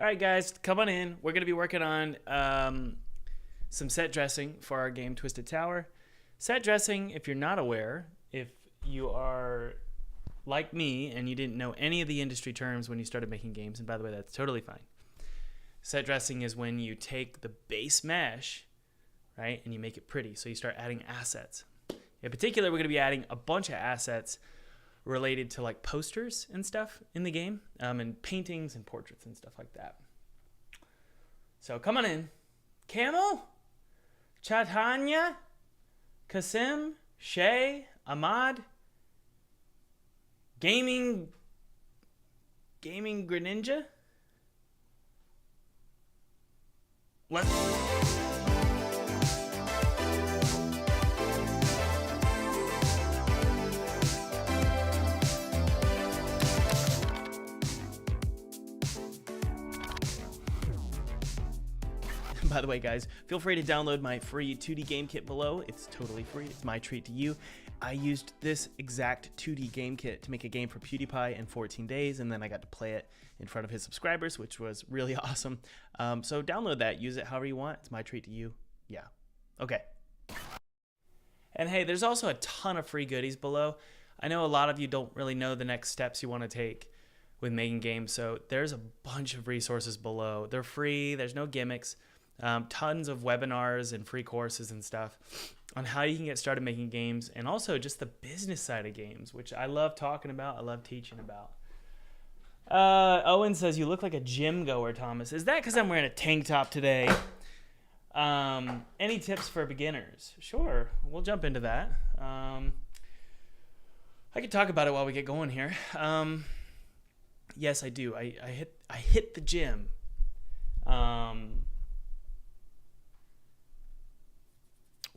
right, guys, come on in. We're going to be working on some set dressing for our game Twisted Tower. Set dressing, if you're not aware, if you are like me and you didn't know any of the industry terms when you started making games, and by the way, that's totally fine. Set dressing is when you take the base mesh, right, and you make it pretty. So you start adding assets. In particular, we're going to be adding a bunch of assets related to like posters and stuff in the game, and paintings and portraits and stuff like that. So come on in. Camel, Chaitanya, Kasim, Shay, Ahmad, Gaming Greninja. Let's... By the way, guys, feel free to download my free 2D game kit below. It's totally free. It's my treat to you. I used this exact 2D game kit to make a game for PewDiePie in 14 days, and then I got to play it in front of his subscribers, which was really awesome. So download that. Use it however you want. It's my treat to you. Yeah. Okay. And hey, there's also a ton of free goodies below. I know a lot of you don't really know the next steps you want to take with making games, so there's a bunch of resources below. They're free. There's no gimmicks. Tons of webinars and free courses and stuff on how you can get started making games, and also just the business side of games, which I love talking about. I love teaching about. Owen says, you look like a gym goer, Thomas. Is that because I'm wearing a tank top today? Any tips for beginners? Sure, we'll jump into that. I could talk about it while we get going here. Yes, I do. I hit the gym.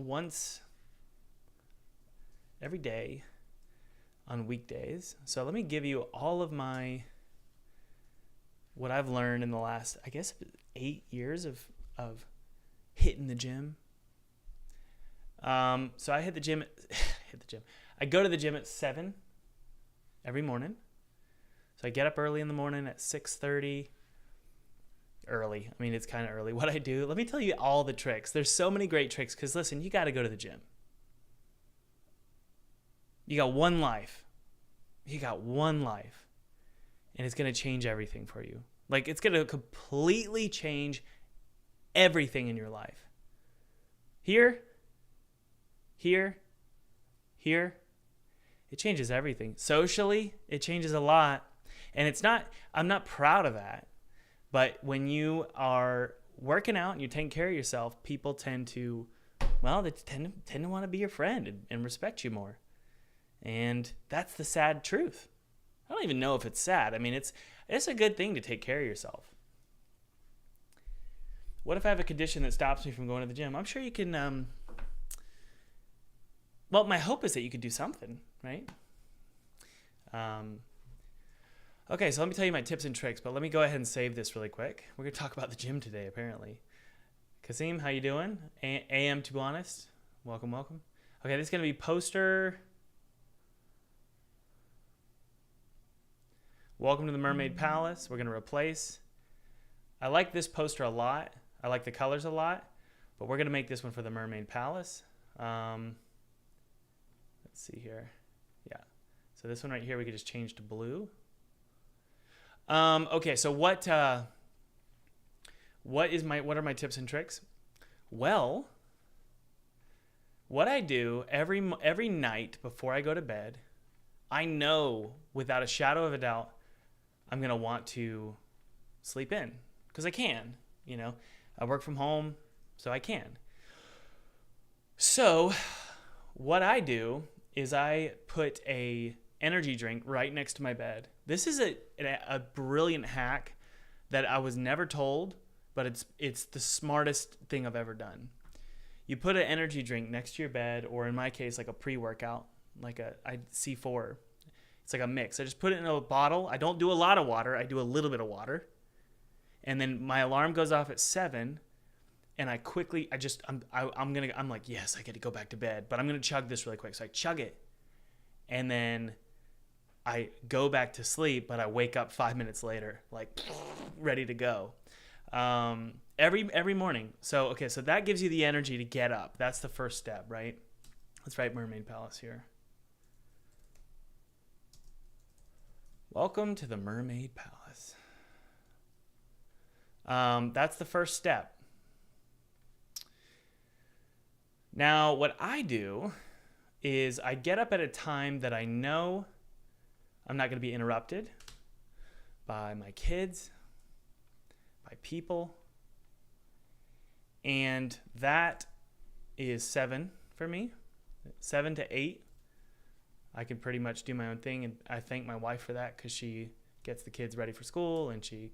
Once every day on weekdays. So let me give you all of what I've learned in the last, I guess, 8 years of hitting the gym. So I hit the gym. I go to the gym at 7 every morning. So I get up early in the morning at 6:30. Early. I mean, it's kind of early. What I do, let me tell you all the tricks. There's so many great tricks, because listen, you got to go to the gym. You got one life. You got one life. And it's going to change everything for you. Like, it's going to completely change everything in your life. Here. It changes everything. Socially, it changes a lot. And I'm not proud of that. But when you are working out and you're taking care of yourself, people tend to, well, they tend to want to be your friend and respect you more. And that's the sad truth. I don't even know if it's sad. I mean, it's a good thing to take care of yourself. What if I have a condition that stops me from going to the gym? I'm sure you can, well, my hope is that you could do something, right? Okay, so let me tell you my tips and tricks, but let me go ahead and save this really quick. We're going to talk about the gym today, apparently. Kasim, how you doing? AM, to be honest. Welcome. Okay, this is going to be poster. Welcome to the Mermaid Palace. We're going to replace. I like this poster a lot. I like the colors a lot, but we're going to make this one for the Mermaid Palace. Let's see here. Yeah. So this one right here, we could just change to blue. Okay, so what are my tips and tricks? Well, what I do every night before I go to bed, I know without a shadow of a doubt I'm going to want to sleep in, because I can, I work from home, so I can. So what I do is I put a energy drink right next to my bed. This is a brilliant hack that I was never told, but it's the smartest thing I've ever done. You put an energy drink next to your bed, or in my case, like a pre-workout, like a C4. It's like a mix. I just put it in a bottle. I don't do a lot of water. I do a little bit of water. And then my alarm goes off at 7, and I'm like, yes, I get to go back to bed, but I'm going to chug this really quick. So I chug it, and then I go back to sleep, but I wake up 5 minutes later, like ready to go. Every morning. So okay, so that gives you the energy to get up. That's the first step, right? Let's write Mermaid Palace here. Welcome to the Mermaid Palace. That's the first step. Now, what I do is I get up at a time that I know I'm not going to be interrupted by my kids, by people, and that is 7 for me. 7 to 8. I can pretty much do my own thing, and I thank my wife for that because she gets the kids ready for school and she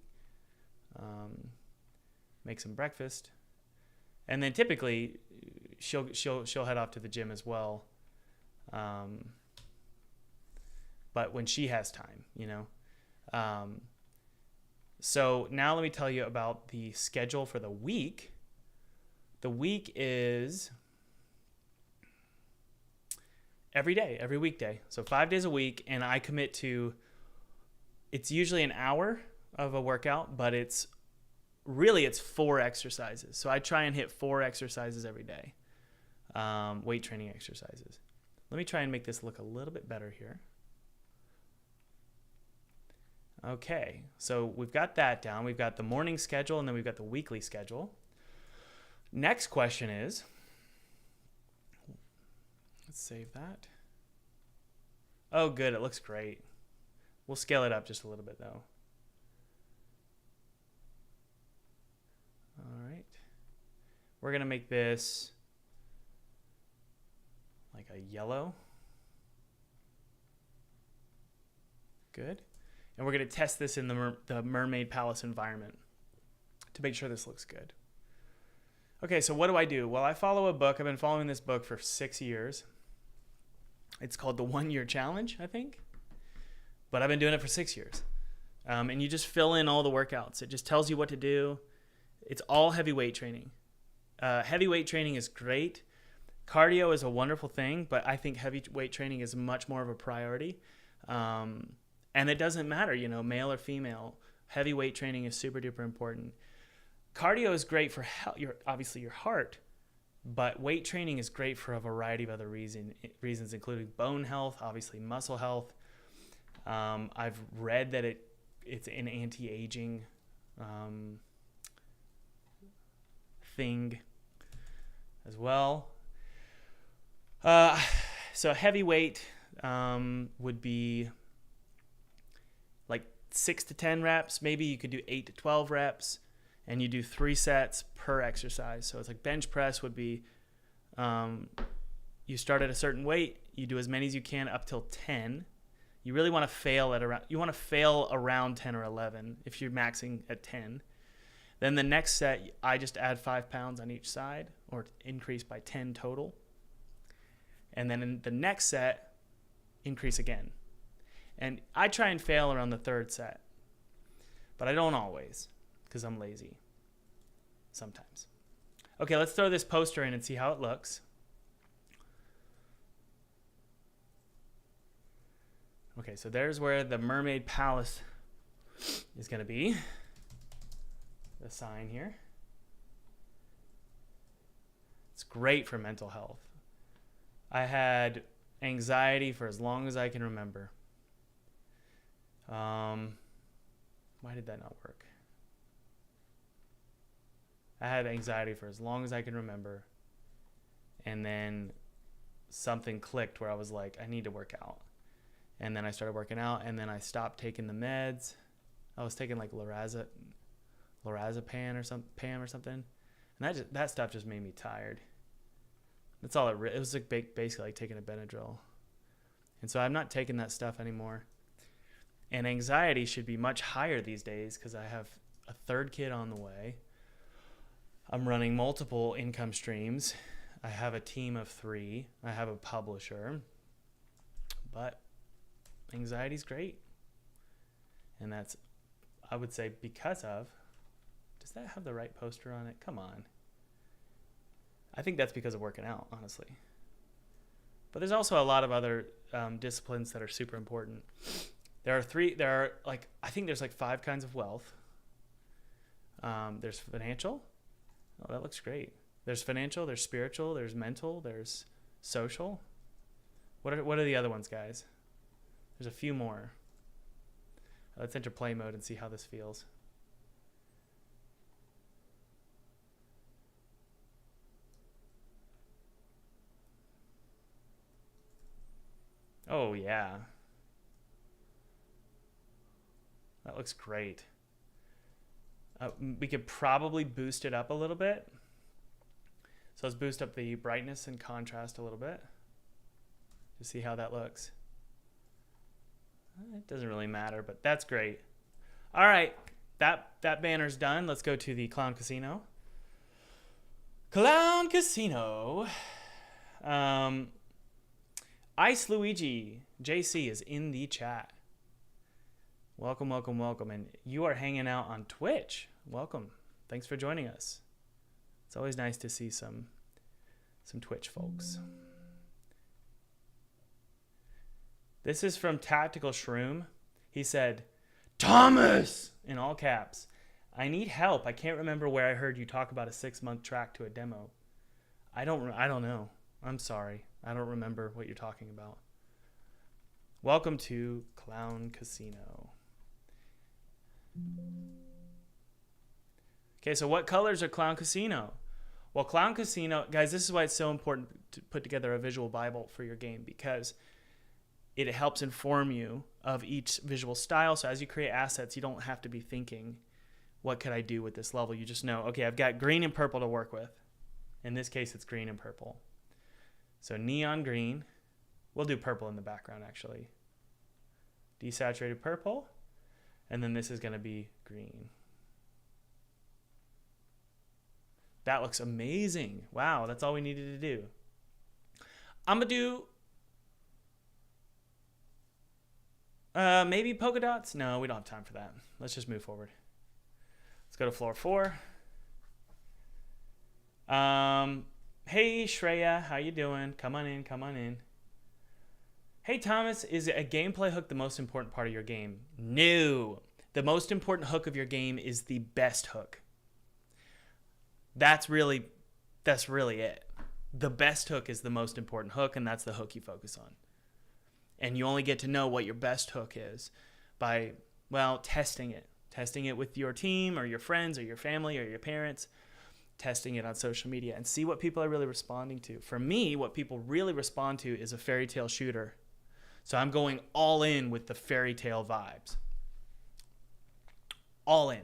makes them breakfast, and then typically she'll head off to the gym as well. But when she has time, So now let me tell you about the schedule for the week. The week is every day, every weekday. So 5 days a week, and I commit to, it's usually an hour of a workout, but it's 4 exercises. So I try and hit 4 exercises every day, weight training exercises. Let me try and make this look a little bit better here. Okay, so we've got that down. We've got the morning schedule, and then we've got the weekly schedule. Next question is, let's save that. Oh, good, it looks great. We'll scale it up just a little bit, though. All right. We're going to make this like a yellow. Good. And we're going to test this in the Mermaid Palace environment to make sure this looks good. Okay, so what do I do? Well, I follow a book. I've been following this book for 6 years. It's called The 1 Year Challenge, I think. But I've been doing it for 6 years. And you just fill in all the workouts. It just tells you what to do. It's all heavy weight training. Heavy weight training is great. Cardio is a wonderful thing, but I think heavy weight training is much more of a priority. And it doesn't matter, male or female. Heavy weight training is super duper important. Cardio is great for obviously your heart, but weight training is great for a variety of other reasons, including bone health, obviously muscle health. I've read that it's an anti-aging thing as well. So heavy weight would be like 6 to 10 reps. Maybe you could do 8 to 12 reps, and you do 3 sets per exercise. So it's like bench press would be, you start at a certain weight, you do as many as you can up till 10. You really want to fail around 10 or 11 if you're maxing at 10. Then the next set, I just add 5 pounds on each side, or increase by 10 total. And then in the next set, increase again. And I try and fail around the 3rd set, but I don't always, because I'm lazy sometimes. Okay, let's throw this poster in and see how it looks. Okay, so there's where the Mermaid Palace is going to be. The sign here. It's great for mental health. I had anxiety for as long as I can remember. Why did that not work? I had anxiety for as long as I can remember. And then something clicked where I was like, I need to work out. And then I started working out, and then I stopped taking the meds. I was taking like lorazepam or something. And that stuff just made me tired. That's all it was like basically like taking a Benadryl. And so I'm not taking that stuff anymore. And anxiety should be much higher these days because I have a 3rd kid on the way. I'm running multiple income streams. I have a team of 3. I have a publisher. But anxiety's great. And that's, I would say, because of, does that have the right poster on it? Come on. I think that's because of working out, honestly. But there's also a lot of other disciplines that are super important. I think there's like 5 kinds of wealth. There's financial. Oh, that looks great. There's financial, there's spiritual, there's mental, there's social. What are the other ones, guys? There's a few more. Let's enter play mode and see how this feels. Oh, yeah. That looks great. We could probably boost it up a little bit. So let's boost up the brightness and contrast a little bit to see how that looks. It doesn't really matter, but that's great. All right, that banner's done. Let's go to the Clown Casino. Clown Casino. Ice Luigi JC is in the chat. Welcome, welcome, welcome. And you are hanging out on Twitch. Welcome. Thanks for joining us. It's always nice to see some Twitch folks. This is from Tactical Shroom. He said, Thomas, in all caps, I need help. I can't remember where I heard you talk about a 6-month track to a demo. I don't know. I'm sorry. I don't remember what you're talking about. Welcome to Clown Casino. Okay, so what colors are Clown Casino? Well, Clown Casino, guys, this is why it's so important to put together a visual Bible for your game, because it helps inform you of each visual style. So as you create assets, you don't have to be thinking, what could I do with this level? You just know, okay, I've got green and purple to work with. In this case, it's green and purple. So neon green. We'll do purple in the background, actually. Desaturated purple. And then this is going to be green. That looks amazing. Wow, that's all we needed to do. I'm going to do maybe polka dots. No, we don't have time for that. Let's just move forward. Let's go to floor 4. Hey, Shreya, how you doing? Come on in, come on in. Hey, Thomas, is a gameplay hook the most important part of your game? No. The most important hook of your game is the best hook. That's really it. The best hook is the most important hook, and that's the hook you focus on. And you only get to know what your best hook is by, well, testing it. Testing it with your team or your friends or your family or your parents. Testing it on social media and see what people are really responding to. For me, what people really respond to is a fairy tale shooter. So I'm going all in with the fairy tale vibes. All in.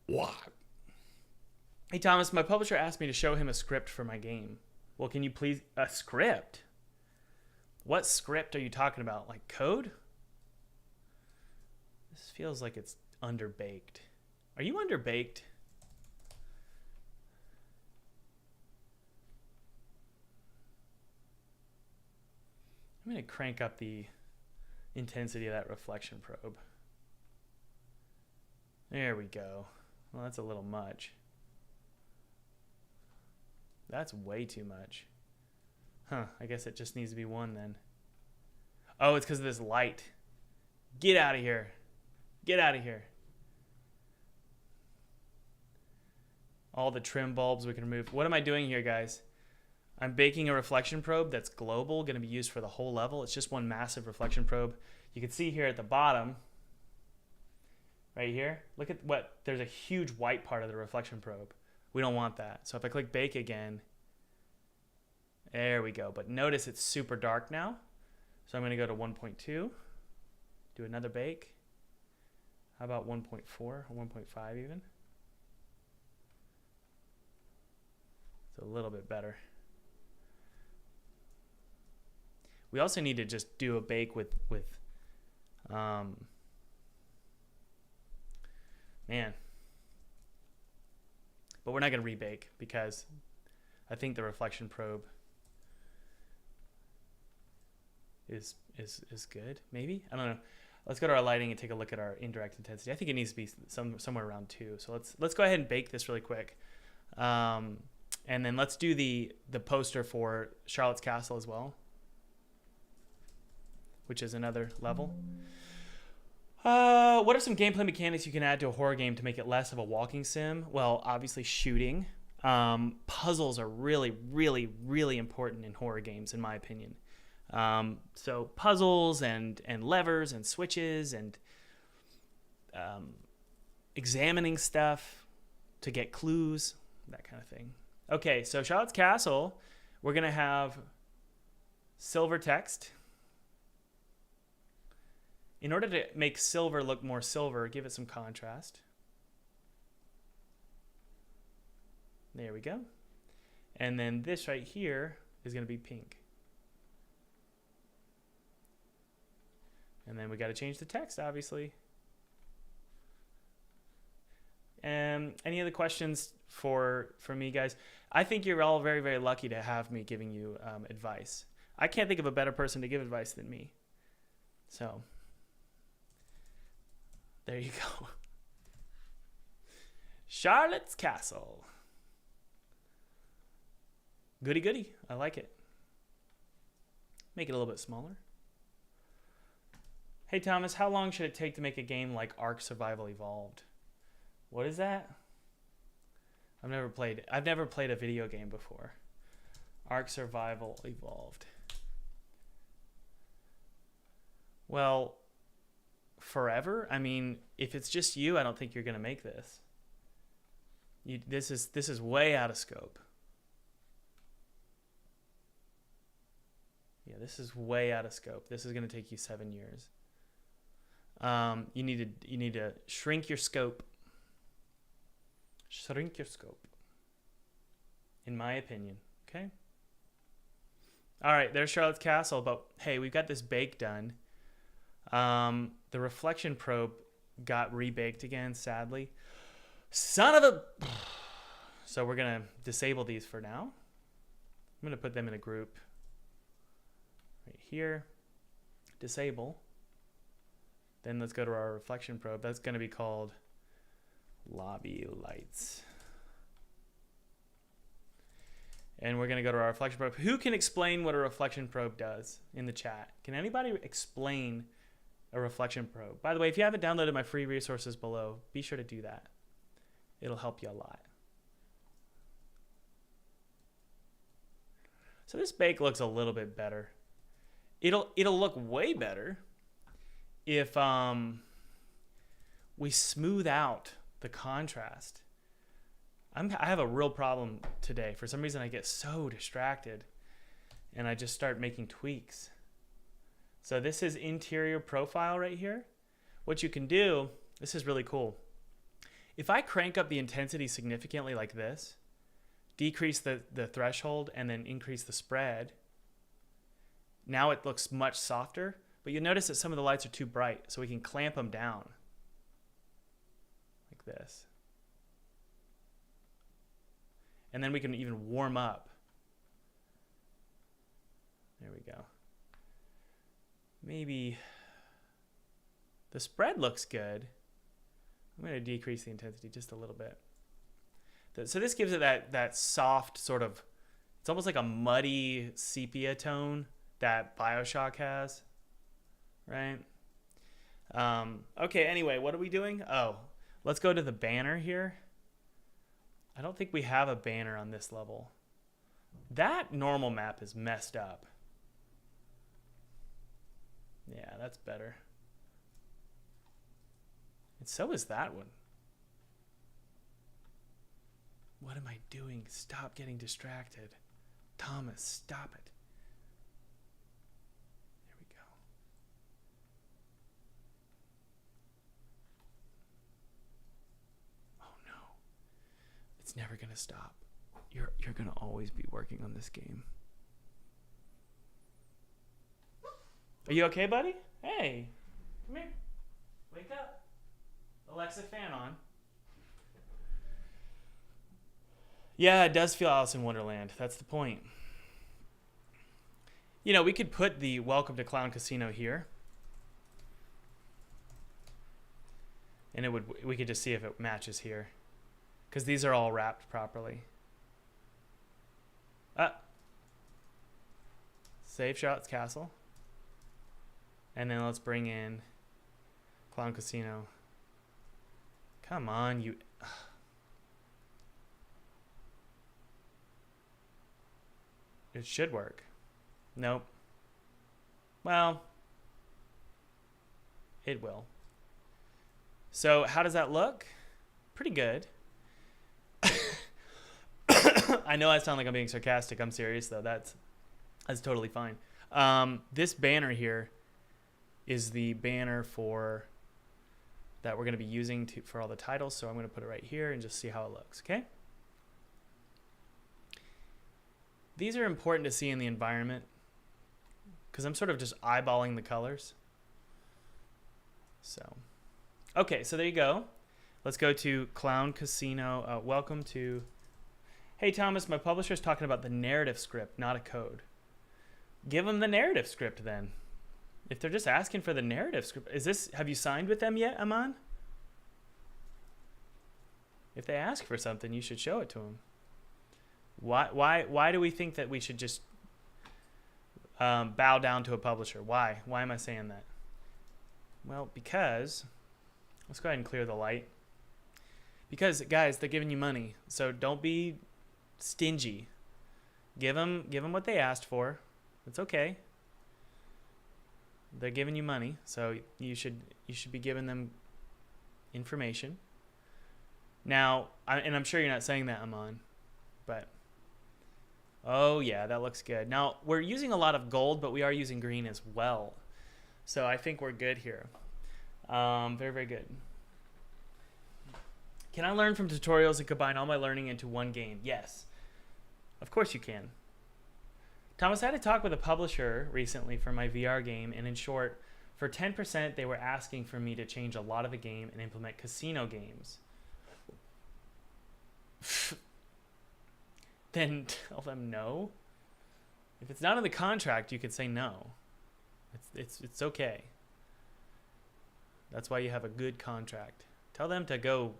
What? Hey, Thomas, my publisher asked me to show him a script for my game. Well, can you please... A script? What script are you talking about? Like code? This feels like it's underbaked. Are you underbaked? I'm going to crank up the intensity of that reflection probe. There we go. Well, that's a little much. That's way too much. Huh, I guess it just needs to be 1 then. Oh, it's because of this light. Get out of here. Get out of here. All the trim bulbs we can remove. What am I doing here, guys? I'm baking a reflection probe that's global, going to be used for the whole level. It's just one massive reflection probe. You can see here at the bottom, right here, look at what, there's a huge white part of the reflection probe. We don't want that. So if I click bake again, there we go. But notice it's super dark now. So I'm going to go to 1.2, do another bake. How about 1.4 or 1.5 even? It's a little bit better. We also need to just do a bake with man. But we're not going to rebake because I think the reflection probe is good. Maybe, I don't know. Let's go to our lighting and take a look at our indirect intensity. I think it needs to be somewhere around 2. So let's go ahead and bake this really quick. And then let's do the poster for Charlotte's Castle as well, which is another level. What are some gameplay mechanics you can add to a horror game to make it less of a walking sim? Well, obviously shooting. Puzzles are really, really, really important in horror games, in my opinion. So puzzles and levers and switches and examining stuff to get clues, that kind of thing. Okay, so Charlotte's Castle, we're going to have silver text. In order to make silver look more silver, give it some contrast. There we go. And then this right here is going to be pink. And then we got to change the text, obviously. Any other questions for me, guys? I think you're all very, very lucky to have me giving you advice. I can't think of a better person to give advice than me. So there you go. Charlotte's Castle. Goody goody. I like it. Make it a little bit smaller. Hey Thomas, how long should it take to make a game like Ark Survival Evolved? What is that? I've never played a video game before. Ark Survival Evolved. Well, forever? I mean, if it's just you, I don't think you're gonna make this. This is way out of scope. Yeah, this is way out of scope. This is gonna take you 7 years. You need to shrink your scope. Shrink your scope. In my opinion. Okay. All right, there's Charlotte's Castle. But hey, we've got this bake done. The reflection probe got rebaked again, sadly. Son of a. So we're gonna disable these for now. I'm gonna put them in a group. Right here. Disable. Then let's go to our reflection probe. That's going to be called Lobby Lights. And we're going to go to our reflection probe. Who can explain what a reflection probe does in the chat? Can anybody explain a reflection probe? By the way, if you haven't downloaded my free resources below, be sure to do that. It'll help you a lot. So this bake looks a little bit better. It'll look way better if we smooth out the contrast. I have a real problem today. For some reason, I get so distracted and I just start making tweaks. So this is interior profile right here. What you can do, this is really cool. If I crank up the intensity significantly like this, decrease the threshold and then increase the spread, now it looks much softer. But you'll notice that some of the lights are too bright, so we can clamp them down like this. And then we can even warm up. There we go. Maybe the spread looks good. I'm going to decrease the intensity just a little bit. So this gives it that soft sort of, it's almost like a muddy sepia tone that BioShock has. Right? Okay, anyway, what are we doing? Oh, let's go to the banner here. I don't think we have a banner on this level. That normal map is messed up. Yeah, that's better. And so is that one. What am I doing? Stop getting distracted. Thomas, stop it. It's never gonna stop. You're gonna always be working on this game. Are you okay, buddy? Hey, come here. Wake up. Alexa, fan on. Yeah, it does feel Alice in Wonderland. That's the point. You know, we could put the Welcome to Clown Casino here. And we could just see if it matches here. Because these are all wrapped properly. Save Charlotte's Castle. And then let's bring in Clown Casino. Come on, you. It should work. Nope. Well, it will. So how does that look? Pretty good. I know I sound like I'm being sarcastic. I'm serious though. That's totally fine. This banner here is the banner for that we're going to be using for all the titles. So I'm going to put it right here and just see how it looks. Okay. These are important to see in the environment because I'm sort of just eyeballing the colors. So, okay, so there you go. Let's go to Clown Casino. Welcome to... Hey, Thomas, my publisher's talking about the narrative script, not a code. Give them the narrative script then. If they're just asking for the narrative script, have you signed with them yet, Aman? If they ask for something, you should show it to them. Why do we think that we should just bow down to a publisher? Why am I saying that? Well, because let's go ahead and clear the light. Because guys, they're giving you money, so don't be stingy. Give them what they asked for. It's okay. They're giving you money, so you should be giving them information. Now, I'm sure you're not saying that, Aman, but oh yeah, that looks good. Now we're using a lot of gold, but we are using green as well, so I think we're good here. Very, very good. Can I learn from tutorials and combine all my learning into one game? Yes, of course you can. Thomas, I had a talk with a publisher recently for my VR game, and in short, for 10%, they were asking for me to change a lot of the game and implement casino games. Then tell them no. If it's not in the contract, you could say no. It's okay. That's why you have a good contract. Tell them to go.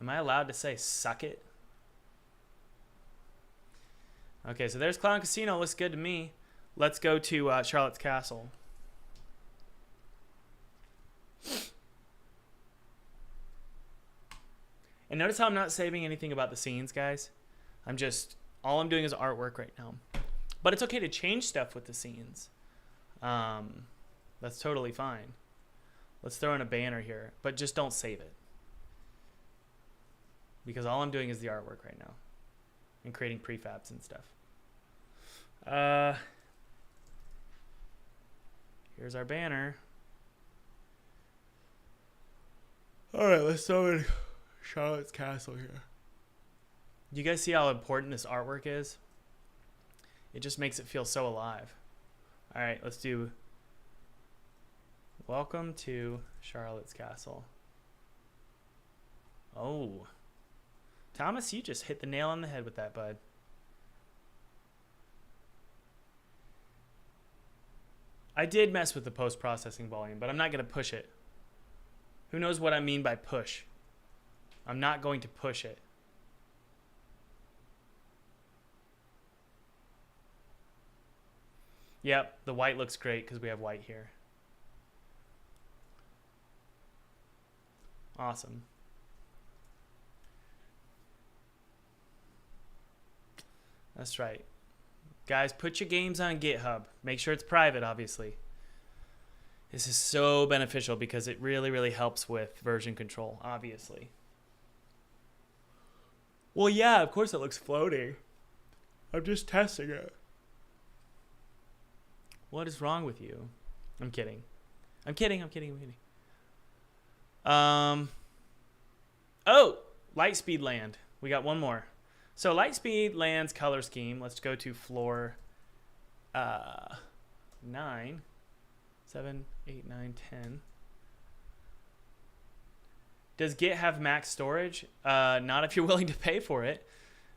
Am I allowed to say suck it? Okay, so there's Clown Casino. Looks good to me. Let's go to Charlotte's Castle. And notice how I'm not saving anything about the scenes, guys. All I'm doing is artwork right now. But it's okay to change stuff with the scenes. That's totally fine. Let's throw in a banner here, but just don't save it. Because all I'm doing is the artwork right now. And creating prefabs and stuff. Here's our banner. Alright, let's throw in Charlotte's Castle here. Do you guys see how important this artwork is? It just makes it feel so alive. Alright, let's do Welcome to Charlotte's Castle. Oh. Thomas, you just hit the nail on the head with that, bud. I did mess with the post-processing volume, but I'm not going to push it. Who knows what I mean by push? I'm not going to push it. Yep, the white looks great because we have white here. Awesome. That's right. Guys, put your games on GitHub. Make sure it's private, obviously. This is so beneficial because it really, really helps with version control, obviously. Well, yeah, of course it looks floaty. I'm just testing it. What is wrong with you? I'm kidding. I'm kidding. Oh, Lightspeed Land. We got one more. So Lightspeed Land's color scheme. Let's go to floor 9, 7, 8, 9, 10. Does Git have max storage? Not if you're willing to pay for it.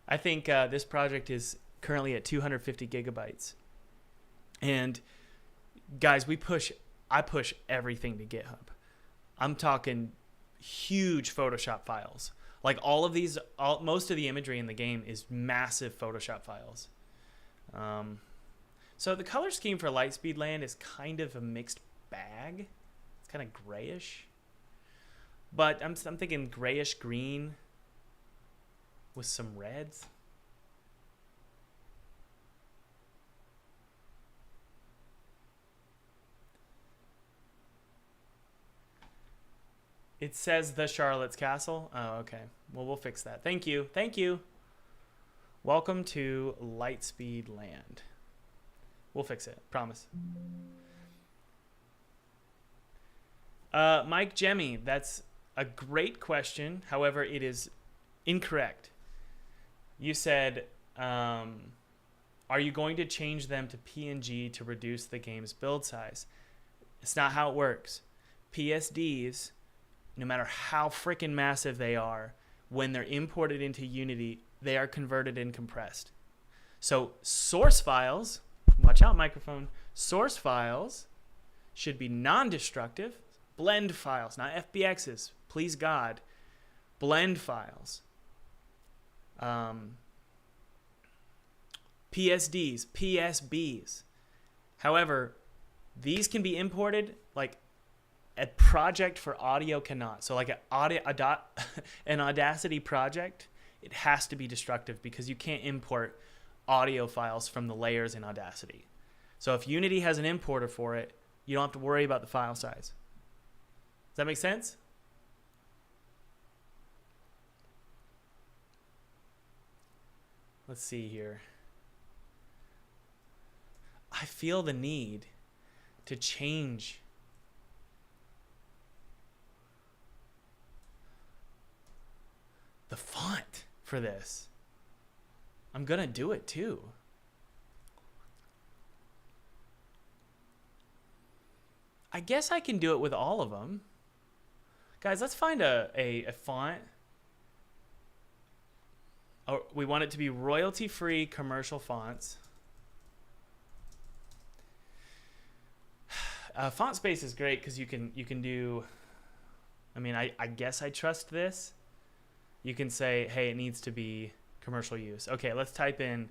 I think this project is currently at 250 gigabytes. And guys, I push everything to GitHub. I'm talking huge Photoshop files. Like all of these, most of the imagery in the game is massive Photoshop files. So the color scheme for Lightspeed Land is kind of a mixed bag. It's kind of grayish. But I'm thinking grayish green with some reds. It says the Charlotte's Castle. Oh, okay. Well, we'll fix that. Thank you. Thank you. Welcome to Lightspeed Land. We'll fix it. Promise. Mike Jemmy, that's a great question. However, it is incorrect. You said, are you going to change them to PNG to reduce the game's build size? It's not how it works. PSDs, no matter how freaking massive they are, when they're imported into Unity, they are converted and compressed. So source files, watch out microphone, source files should be non-destructive. Blend files, not FBXs, please God. Blend files. PSDs, PSBs. However, these can be imported like a project for audio cannot. So like an Audacity project, it has to be destructive because you can't import audio files from the layers in Audacity. So if Unity has an importer for it, you don't have to worry about the file size. Does that make sense? Let's see here. I feel the need to change the font for this. I'm gonna do it too. I guess I can do it with all of them. Guys, let's find a font. Oh, we want it to be royalty-free commercial fonts. Font space is great because you can do. I mean, I guess I trust this. You can say, hey, it needs to be commercial use. Okay, let's type in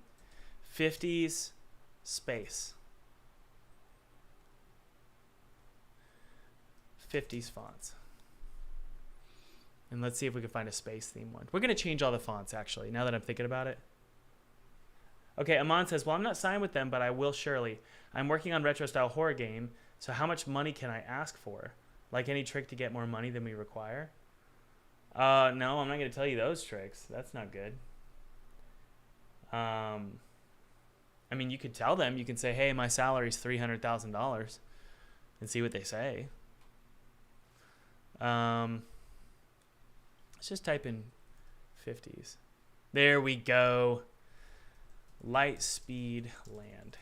50s space. 50s fonts. And let's see if we can find a space theme one. We're going to change all the fonts, actually, now that I'm thinking about it. Okay, Amon says, well, I'm not signed with them, but I will surely. I'm working on retro-style horror game, so how much money can I ask for? Like any trick to get more money than we require? No, I'm not going to tell you those tricks. That's not good. I mean, you could tell them. You can say, hey, my salary's $300,000 and see what they say. Let's just type in 50s. There we go. Lightspeed Land.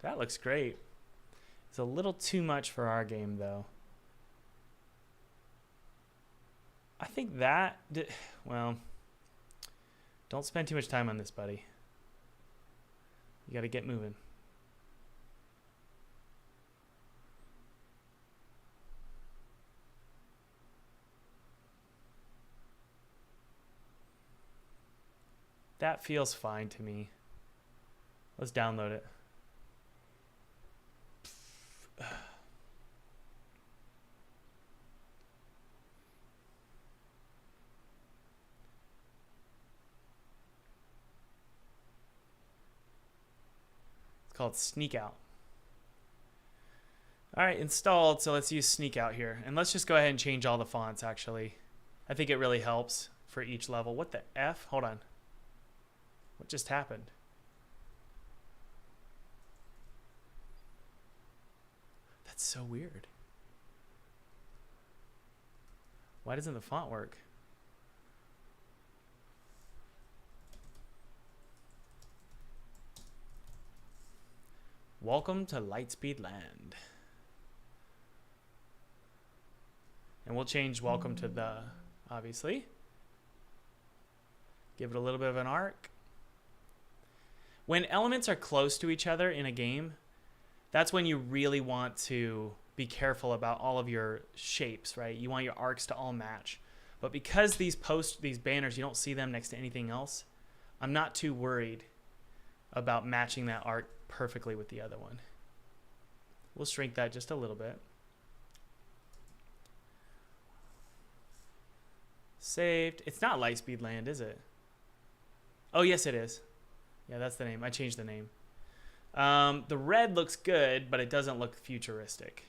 That looks great. It's a little too much for our game, though. I think that... Well, don't spend too much time on this, buddy. You got to get moving. That feels fine to me. Let's download it. It's called Sneak Out. All right, installed. So let's use Sneak Out here. And let's just go ahead and change all the fonts, actually. I think it really helps for each level. What the F? Hold on. What just happened? That's so weird. Why doesn't the font work? Welcome to Lightspeed Land. And we'll change welcome to the, obviously. Give it a little bit of an arc. When elements are close to each other in a game, that's when you really want to be careful about all of your shapes, right? You want your arcs to all match. But because these banners, you don't see them next to anything else, I'm not too worried about matching that art perfectly with the other one. We'll shrink that just a little bit. Saved. It's not Lightspeed Land, is it? Oh, yes, it is. Yeah, that's the name. I changed the name. The red looks good, but it doesn't look futuristic.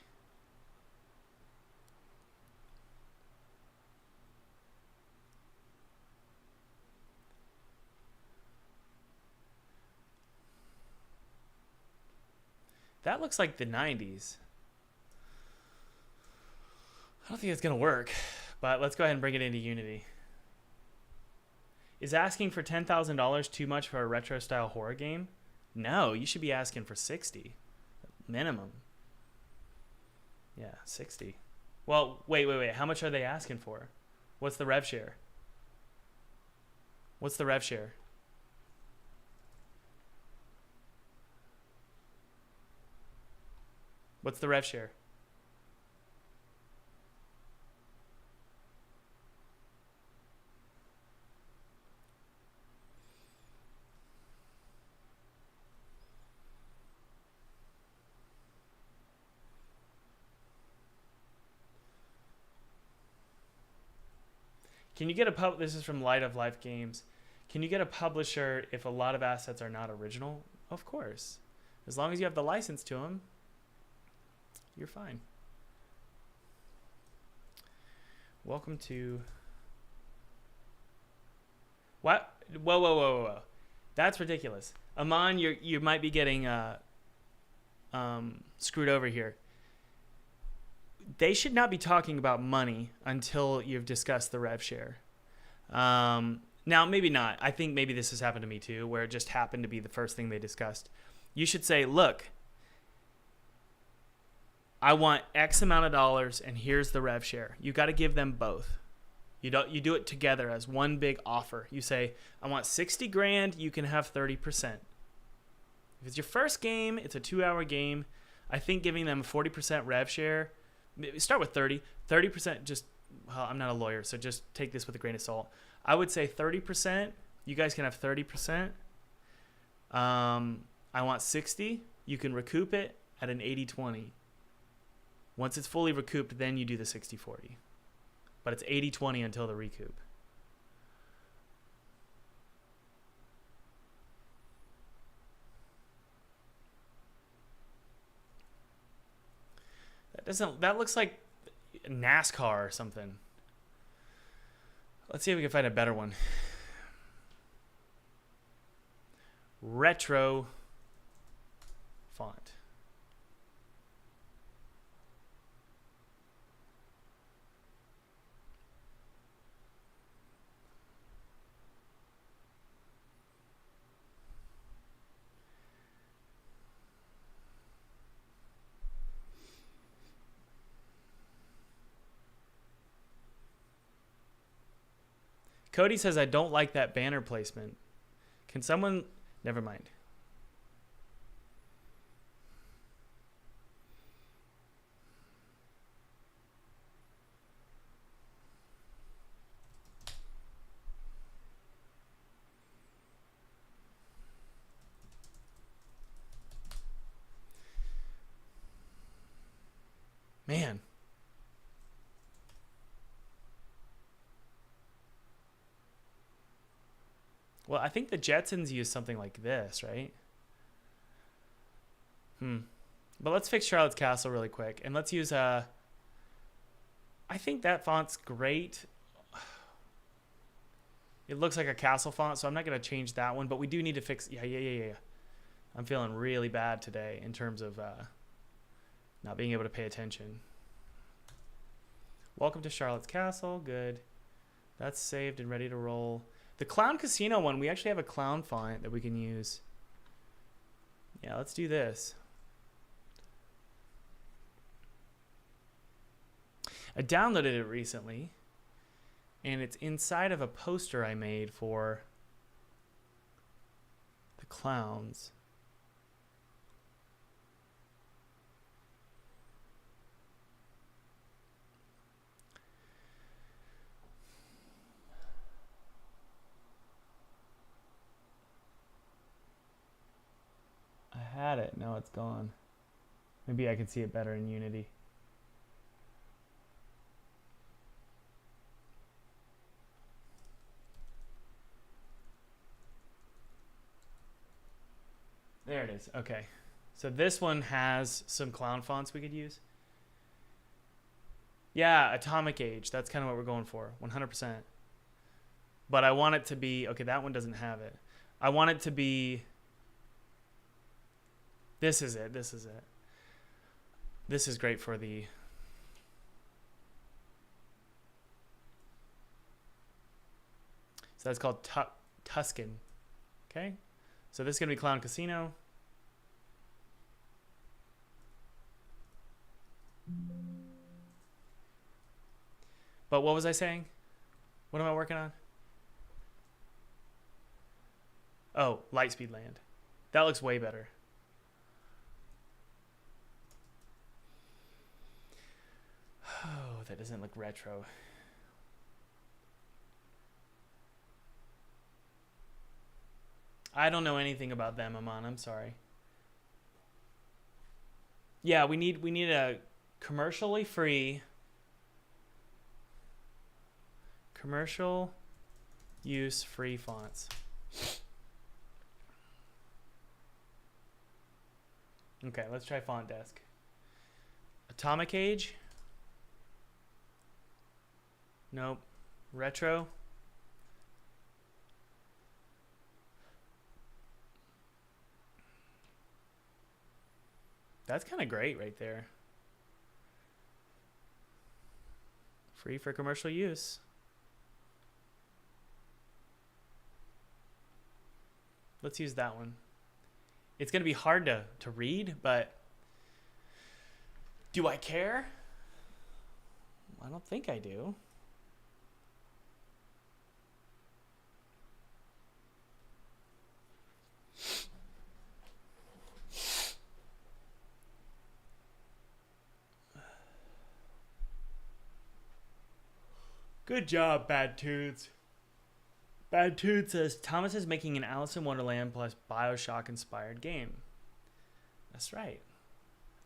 That looks like the 90s. I don't think it's going to work, but let's go ahead and bring it into Unity. Is asking for $10,000 too much for a retro style horror game? No, you should be asking for 60 minimum. Yeah, 60. Well, wait. How much are they asking for? What's the rev share? What's the rev share? What's the rev share? Can you get a this is from Light of Life Games. Can you get a publisher if a lot of assets are not original? Of course. As long as you have the license to them, you're fine. Welcome to... What? Whoa. That's ridiculous. Aman, you might be getting screwed over here. They should not be talking about money until you've discussed the rev share. Now, maybe not. I think maybe this has happened to me too, where it just happened to be the first thing they discussed. You should say, look, I want X amount of dollars, and here's the rev share. You got to give them both. You do it together as one big offer. You say, I want 60 grand, you can have 30%. If it's your first game, it's a 2-hour game. I think giving them a 40% rev share, start with 30%, just, well, I'm not a lawyer, so just take this with a grain of salt. I would say 30%, you guys can have 30%. I want 60, you can recoup it at an 80-20. Once it's fully recouped, then you do the 60-40. But it's 80-20 until the recoup. That looks like NASCAR or something. Let's see if we can find a better one. Retro font. Cody says, I don't like that banner placement. Can someone... Never mind. Man. Well, I think the Jetsons use something like this, right? But let's fix Charlotte's Castle really quick. And let's use I think that font's great. It looks like a castle font, so I'm not going to change that one. But we do need to fix... Yeah. I'm feeling really bad today in terms of not being able to pay attention. Welcome to Charlotte's Castle. Good. That's saved and ready to roll. The Clown Casino one, we actually have a clown font that we can use. Yeah, let's do this. I downloaded it recently, and it's inside of a poster I made for the clowns. had it. Now it's gone. Maybe I can see it better in Unity. There it is. Okay. So this one has some clown fonts we could use. Yeah, Atomic Age. That's kind of what we're going for. 100%. But I want it to be... Okay, that one doesn't have it. I want it to be... This is it. This is it. This is great for the... So that's called Tuscan. Okay. So this is going to be Clown Casino. But what was I saying? What am I working on? Oh, Lightspeed Land. That looks way better. Oh, that doesn't look retro. I don't know anything about them, Aman. I'm sorry. Yeah, we need a commercially free commercial use free fonts. Okay, let's try Font Desk. Atomic Age. Nope. Retro. That's kind of great right there. Free for commercial use. Let's use that one. It's going to be hard to read, but do I care? I don't think I do. Good job, Bad Toots. Bad Toot says, Thomas is making an Alice in Wonderland plus Bioshock inspired game. That's right.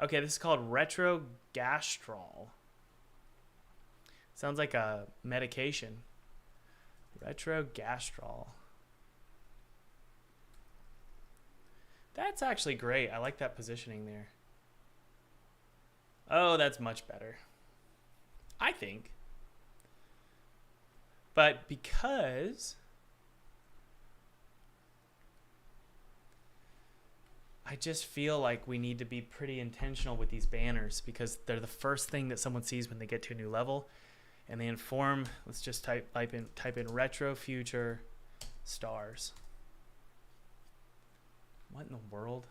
Okay, this is called Retro Gastrol. Sounds like a medication. Retro Gastrol. That's actually great. I like that positioning there. Oh, that's much better. I think. But because I just feel like we need to be pretty intentional with these banners because they're the first thing that someone sees when they get to a new level, and they inform. Let's just type in retro future stars. What in the world?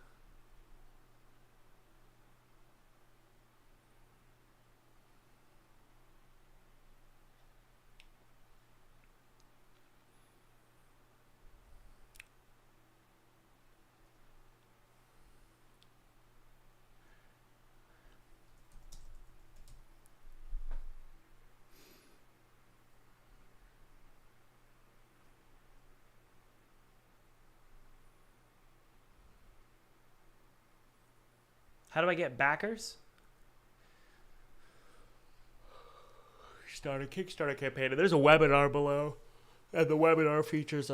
How do I get backers? Start a Kickstarter campaign. And there's a webinar below. And the webinar features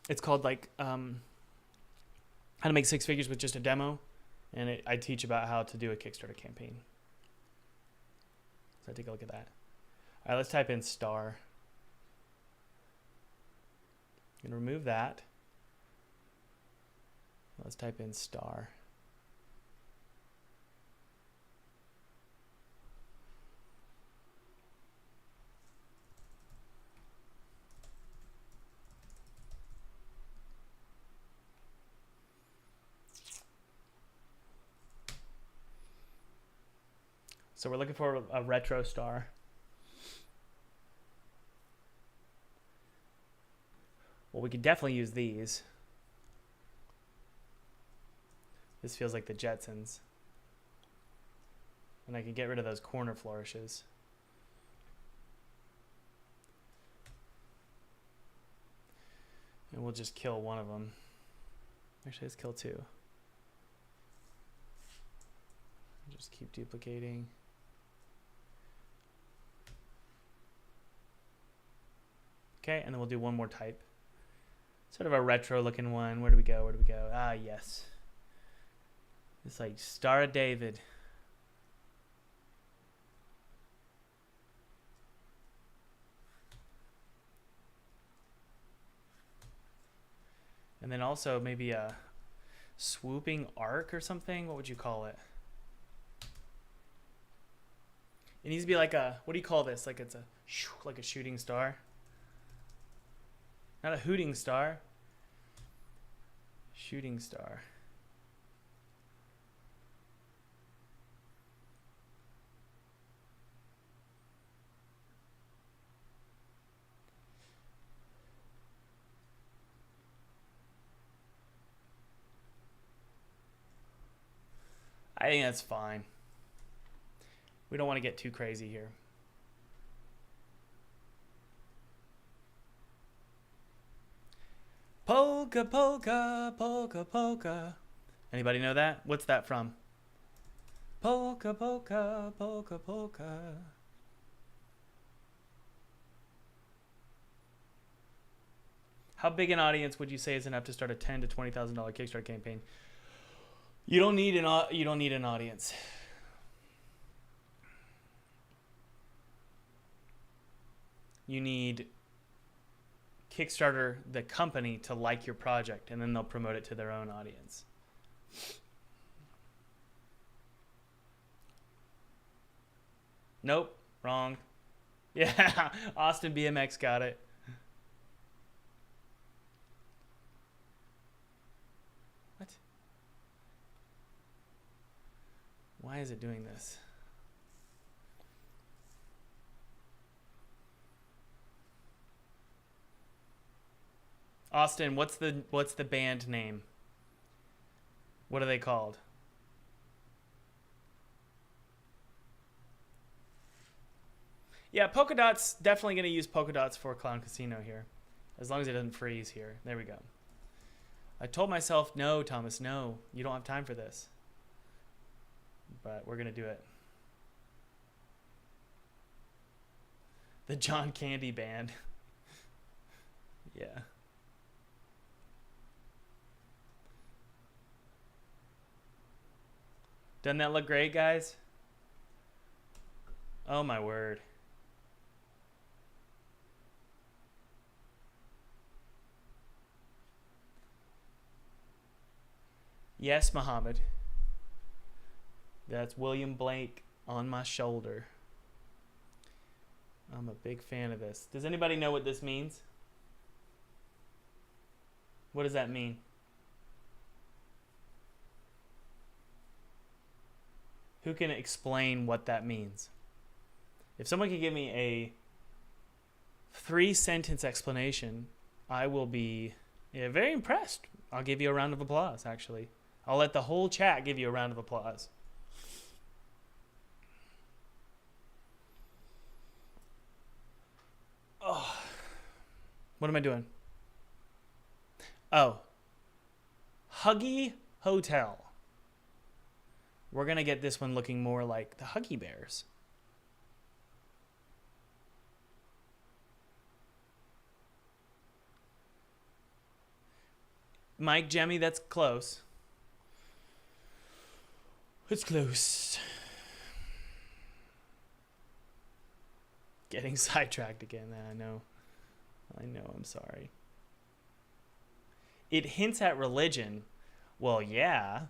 it's called like how to make six figures with just a demo. And I teach about how to do a Kickstarter campaign. So take a look at that. All right, let's type in star. I'm going to remove that. Let's type in star. So we're looking for a retro star. Well, we could definitely use these. This feels like the Jetsons. And I can get rid of those corner flourishes. And we'll just kill one of them. Actually, let's kill two. just keep duplicating. Okay, and then we'll do one more type. Sort of a retro looking one. Where do we go? Where do we go? Ah, yes. It's like Star of David. And then also maybe a swooping arc or something. What would you call it? It needs to be like a, what do you call this? Like it's a, like a shooting star. Not a hooting star. Shooting star. I think that's fine. We don't want to get too crazy here. Polka, polka, polka, polka. Anybody know that? What's that from? Polka, polka, polka, polka. How big an audience would you say is enough to start a $10,000 to $20,000 Kickstarter campaign? You don't need an audience. You need Kickstarter, the company, to like your project, and then they'll promote it to their own audience. Nope, wrong. Yeah, Austin BMX got it. What? Why is it doing this? Austin, what's the band name? What are they called? Yeah, polka dots, definitely going to use polka dots for Clown Casino here. As long as it doesn't freeze here. There we go. I told myself, no, Thomas, no. You don't have time for this. But we're going to do it. The John Candy Band. Yeah. Doesn't that look great, guys? Oh, my word. Yes, Muhammad. That's William Blake on my shoulder. I'm a big fan of this. Does anybody know what this means? What does that mean? Who can explain what that means? If someone can give me a 3-sentence explanation, I will be very impressed. I'll give you a round of applause, actually. I'll let the whole chat give you a round of applause. Oh, what am I doing? Oh, Huggy Hotel. We're going to get this one looking more like the Huggy Bears. Mike, Jemmy, that's close. It's close. Getting sidetracked again. I know, I'm sorry. It hints at religion. Well, yeah.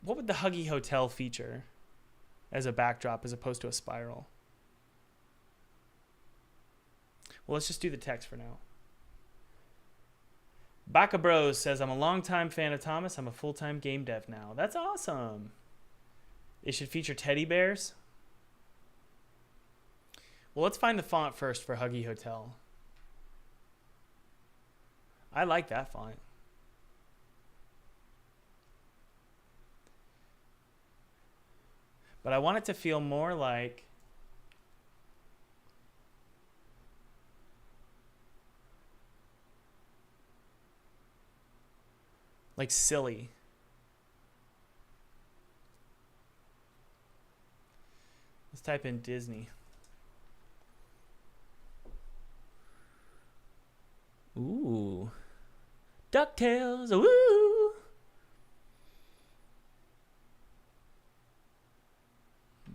What would the Huggy Hotel feature as a backdrop as opposed to a spiral? Well, let's just do the text for now. Baka Bros says, I'm a longtime fan of Thomas. I'm a full-time game dev now. That's awesome. It should feature teddy bears. Well, let's find the font first for Huggy Hotel. I like that font. But I want it to feel more like silly. Let's type in Disney. Ooh. DuckTales. Woo!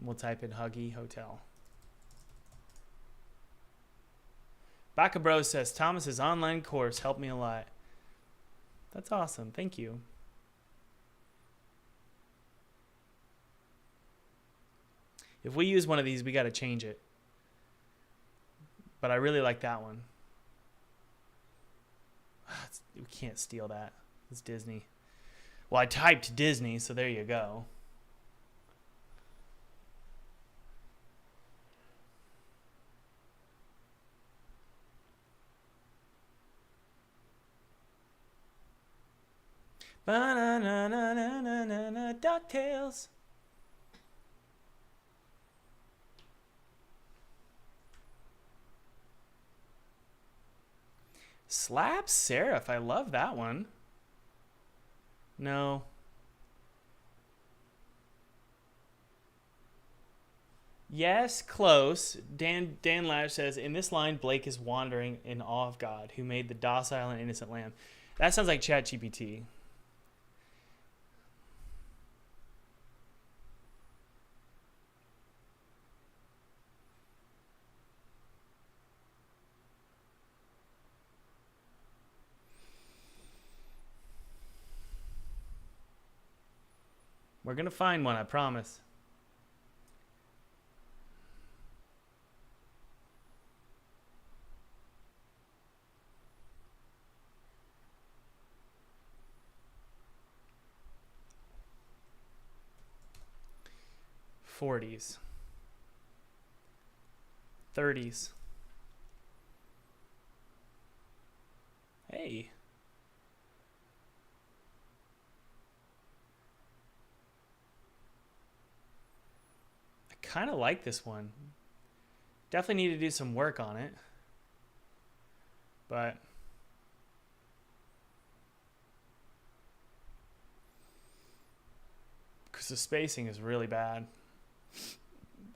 We'll type in Huggy Hotel. Baka Bro says, Thomas's online course helped me a lot. That's awesome. Thank you. If we use one of these, we got to change it. But I really like that one. We can't steal that. It's Disney. Well, I typed Disney, so there you go. Ba-na-na-na-na-na-na, DuckTales. Slap Seraph. I love that one. No. Yes, close. Dan Lash says, in this line, Blake is wandering in awe of God, who made the docile and innocent lamb. That sounds like ChatGPT. We're going to find one, I promise. '40s. '30s. Hey. Kind of like this one. Definitely need to do some work on it. But because the spacing is really bad.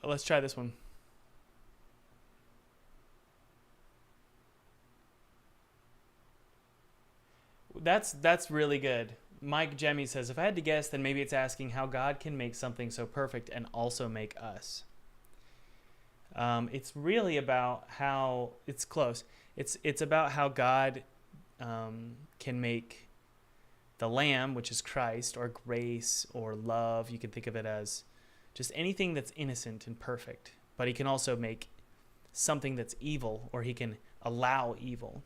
But let's try this one. That's really good. Mike Jemmy says, if I had to guess, then maybe it's asking how God can make something so perfect and also make us. It's really about how, it's close. It's about how God can make the Lamb, which is Christ, or grace, or love. You can think of it as just anything that's innocent and perfect. But he can also make something that's evil, or he can allow evil.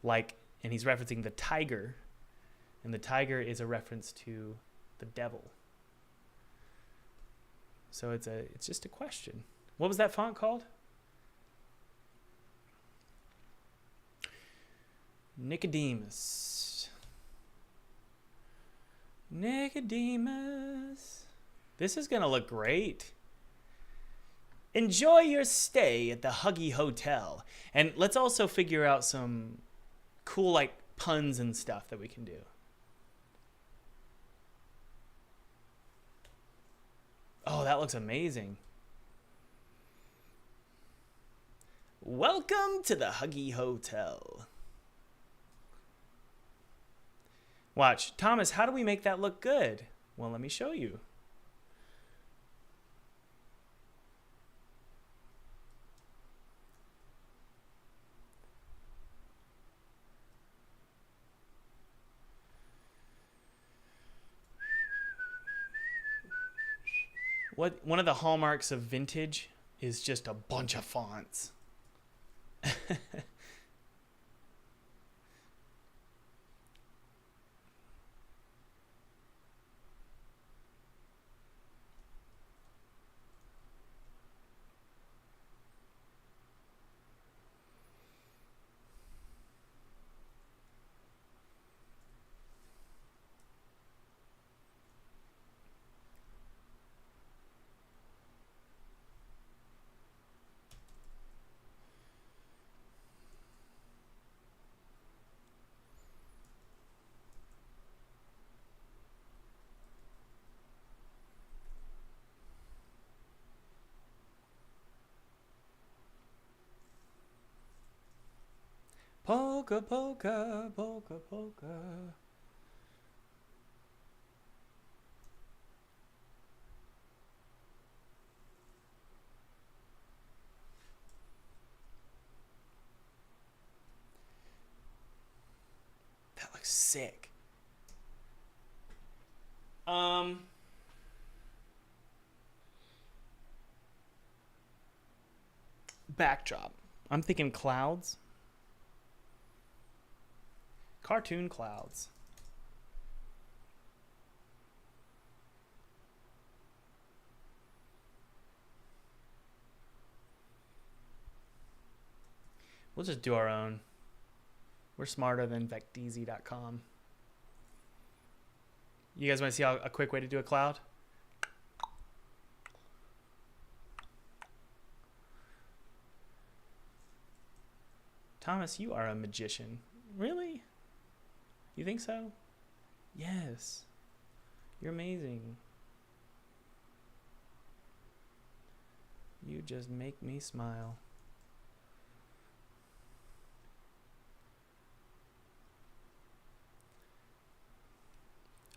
Like, and he's referencing the tiger. And the tiger is a reference to the devil. So it's just a question. What was that font called? Nicodemus. Nicodemus. This is going to look great. Enjoy your stay at the Huggy Hotel. And let's also figure out some cool like puns and stuff that we can do. Oh, that looks amazing. Welcome to the Huggy Hotel. Watch. Thomas, how do we make that look good? Well, let me show you. One of the hallmarks of vintage is just a bunch of fonts. Polka, polka, polka, polka. That looks sick. Backdrop. I'm thinking clouds. Cartoon clouds. We'll just do our own. We're smarter than vecteezy.com. You guys want to see a quick way to do a cloud? Thomas, you are a magician. Really? You think so? Yes. You're amazing. You just make me smile.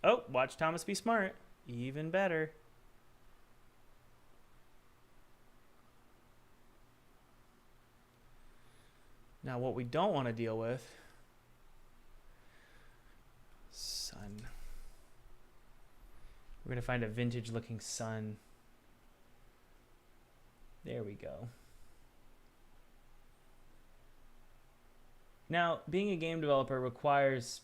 Oh, watch Thomas be smart. Even better. Now, what we don't want to deal with, sun. We're going to find a vintage looking sun. There we go. Now, being a game developer requires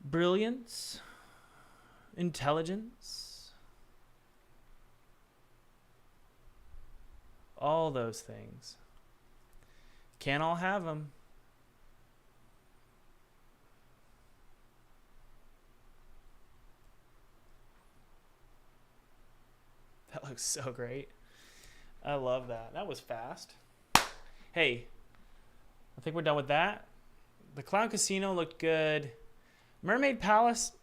brilliance, intelligence, all those things. Can't all have them. That looks so great. I love that. That was fast. Hey, I think we're done with that. The Clown Casino looked good. Mermaid Palace,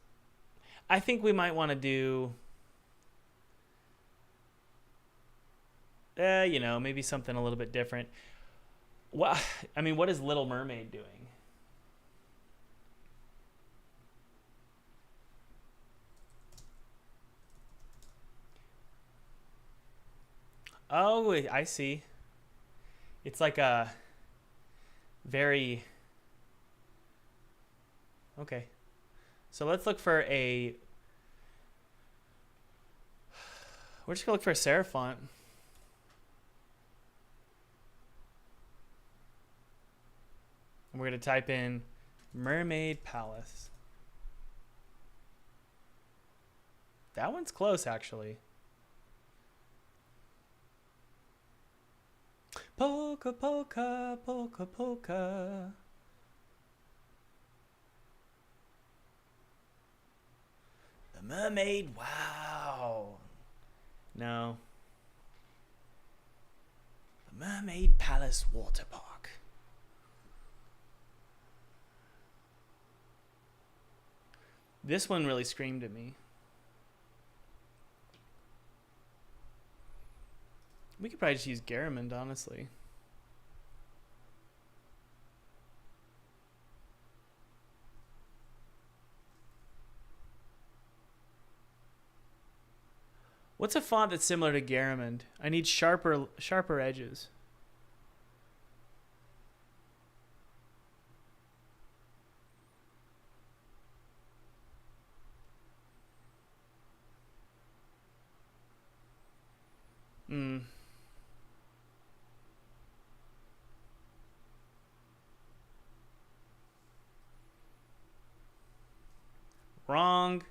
I think we might want to do, you know, maybe something a little bit different. Well, I mean, what is Little Mermaid doing? Oh, I see. It's like a very... Okay. So let's look for a... We're just going to look for a serif font. And we're going to type in Mermaid Palace. That one's close, actually. Polka, polka, polka, polka. The mermaid, wow. No. The Mermaid Palace Water Park. This one really screamed at me. We could probably just use Garamond, honestly. What's a font that's similar to Garamond? I need sharper edges. Wrong.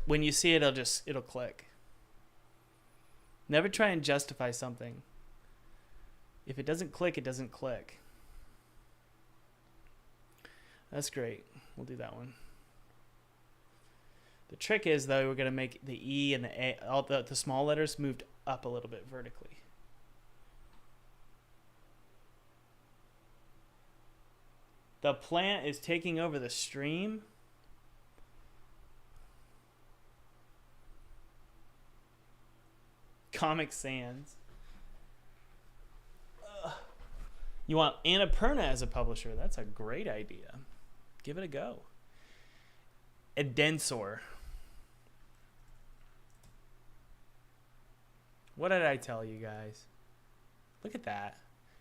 When you see it, it'll click. Never try and justify something. If it doesn't click, it doesn't click. That's great. We'll do that one. The trick is, though, we're going to make the E and the A, all the small letters moved up a little bit vertically. The plant is taking over the stream. Comic Sans. You want Annapurna as a publisher. That's a great idea. Give it a go. Edensor. What did I tell you guys? Look at that.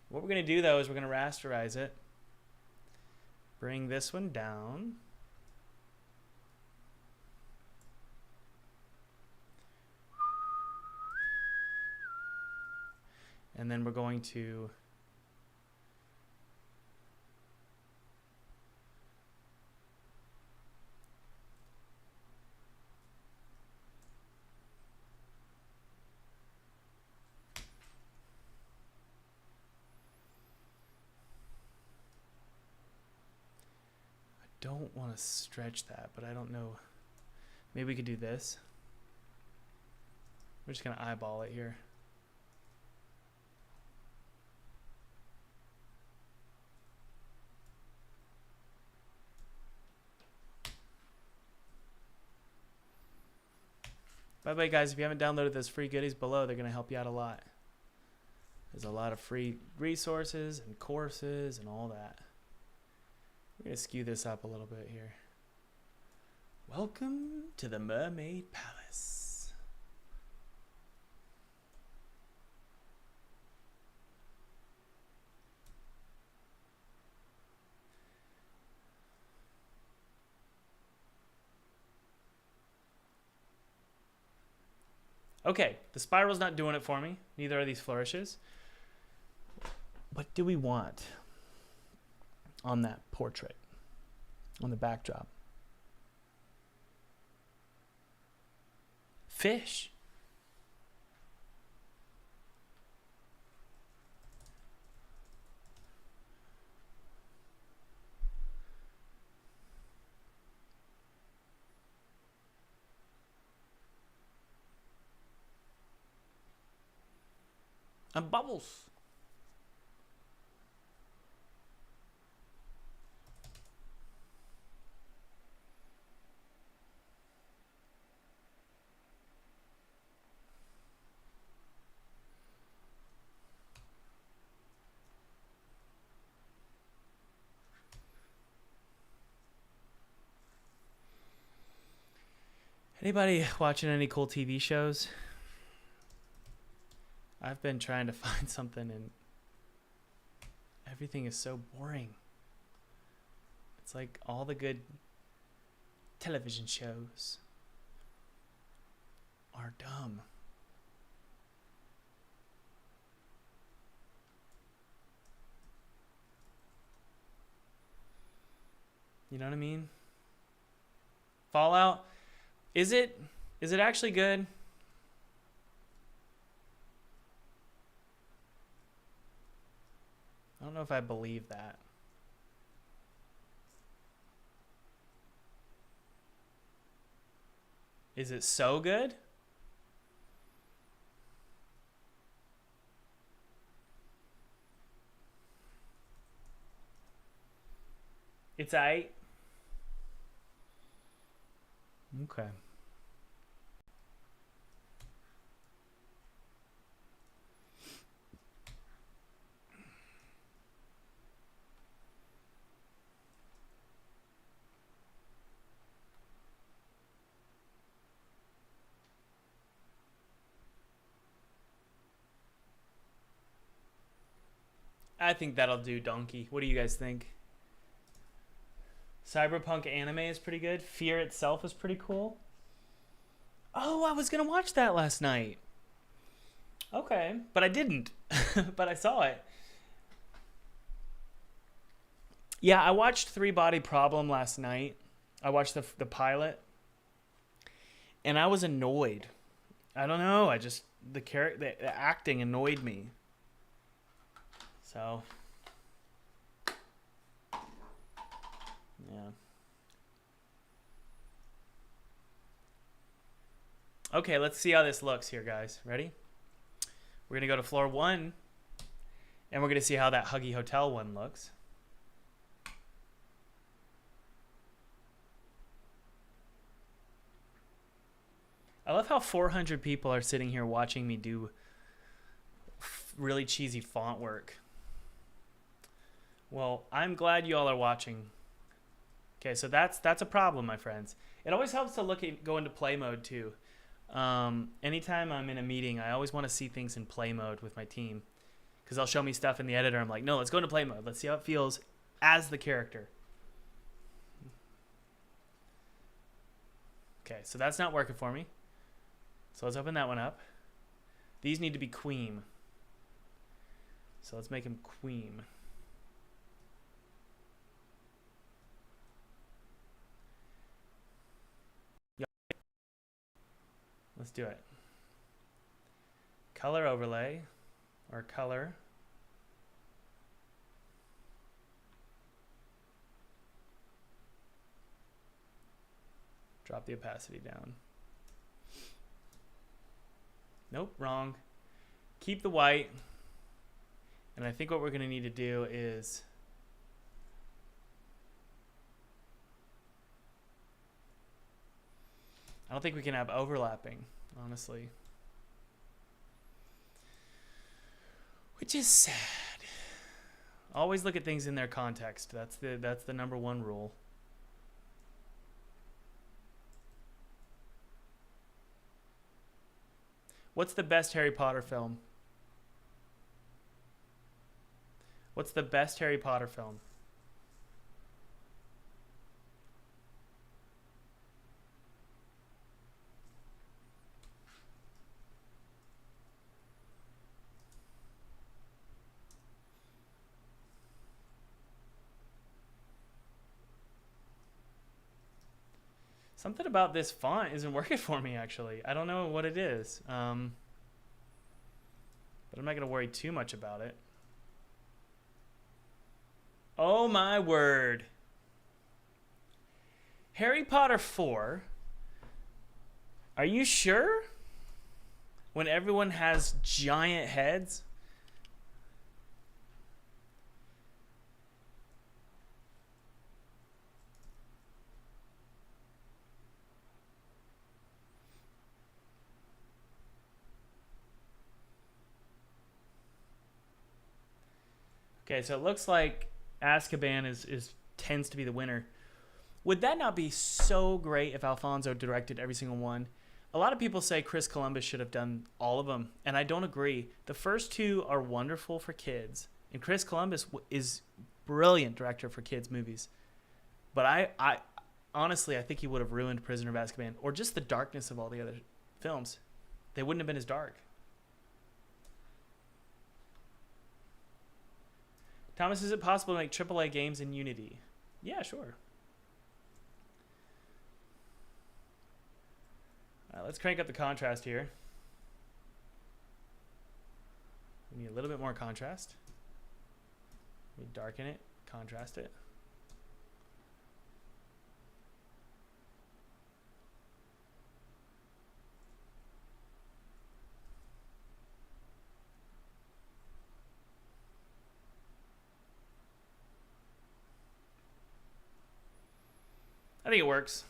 What we're going to do, though, is we're going to rasterize it. Bring this one down. And then we're going to don't want to stretch that, but I don't know. Maybe we could do this. We're just going to eyeball it here. By the way, guys, if you haven't downloaded those free goodies below, they're going to help you out a lot. There's a lot of free resources and courses and all that. We're going to skew this up a little bit here. Welcome to the Mermaid Palace. Okay, the spiral's not doing it for me. Neither are these flourishes. What do we want on that portrait, on the backdrop? Fish. And bubbles. Anybody watching any cool TV shows? I've been trying to find something and everything is so boring. It's like all the good television shows are dumb. You know what I mean? Fallout, is it actually good? I don't know if I believe that. Is it so good? It's aight. Okay. I think that'll do, Donkey. What do you guys think? Cyberpunk anime is pretty good. Fear itself is pretty cool. Oh, I was going to watch that last night. Okay, but I didn't. But I saw it. Yeah, I watched Three Body Problem last night. I watched the pilot. And I was annoyed. I don't know. The acting annoyed me. So, yeah. Okay, let's see how this looks here, guys. Ready? We're going to go to floor 1, and we're going to see how that Huggy Hotel one looks. I love how 400 people are sitting here watching me do really cheesy font work. Well, I'm glad you all are watching. Okay, so that's a problem, my friends. It always helps to go into play mode too. Anytime I'm in a meeting, I always want to see things in play mode with my team, because they'll show me stuff in the editor. I'm like, no, let's go into play mode. Let's see how it feels as the character. Okay, so that's not working for me. So let's open that one up. These need to be queen. So let's make him queen. Let's do it. Color overlay, or color. Drop the opacity down. Nope, wrong. Keep the white. And I think what we're going to need to do is I don't think we can have overlapping, honestly. Which is sad. Always look at things in their context. That's the number one rule. What's the best Harry Potter film? What's the best Harry Potter film? Something about this font isn't working for me, actually. I don't know what it is. But I'm not going to worry too much about it. Oh my word. Harry Potter 4. Are you sure? When everyone has giant heads? Okay, so it looks like Azkaban tends to be the winner. Would that not be so great if Alfonso directed every single one? A lot of people say Chris Columbus should have done all of them, and I don't agree. The first two are wonderful for kids, and Chris Columbus is brilliant director for kids movies. But I honestly, I think he would have ruined Prisoner of Azkaban, or just the darkness of all the other films. They wouldn't have been as dark. Thomas, is it possible to make AAA games in Unity? Yeah, sure. Let's crank up the contrast here. We need a little bit more contrast. We darken it, contrast it. I think it works.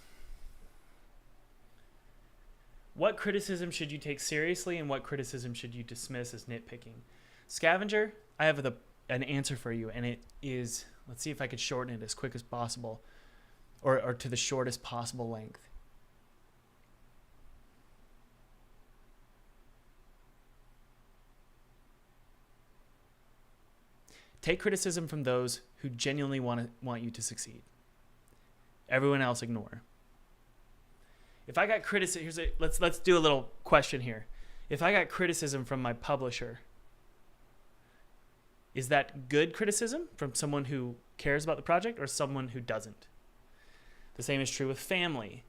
What criticism should you take seriously and what criticism should you dismiss as nitpicking? Scavenger, I have an answer for you, and it is, let's see if I could shorten it as quick as possible, or to the shortest possible length. Take criticism from those who genuinely want you to succeed. Everyone else ignore. If I got criticism, let's do a little question here. If I got criticism from my publisher, is that good criticism from someone who cares about the project or someone who doesn't? The same is true with family.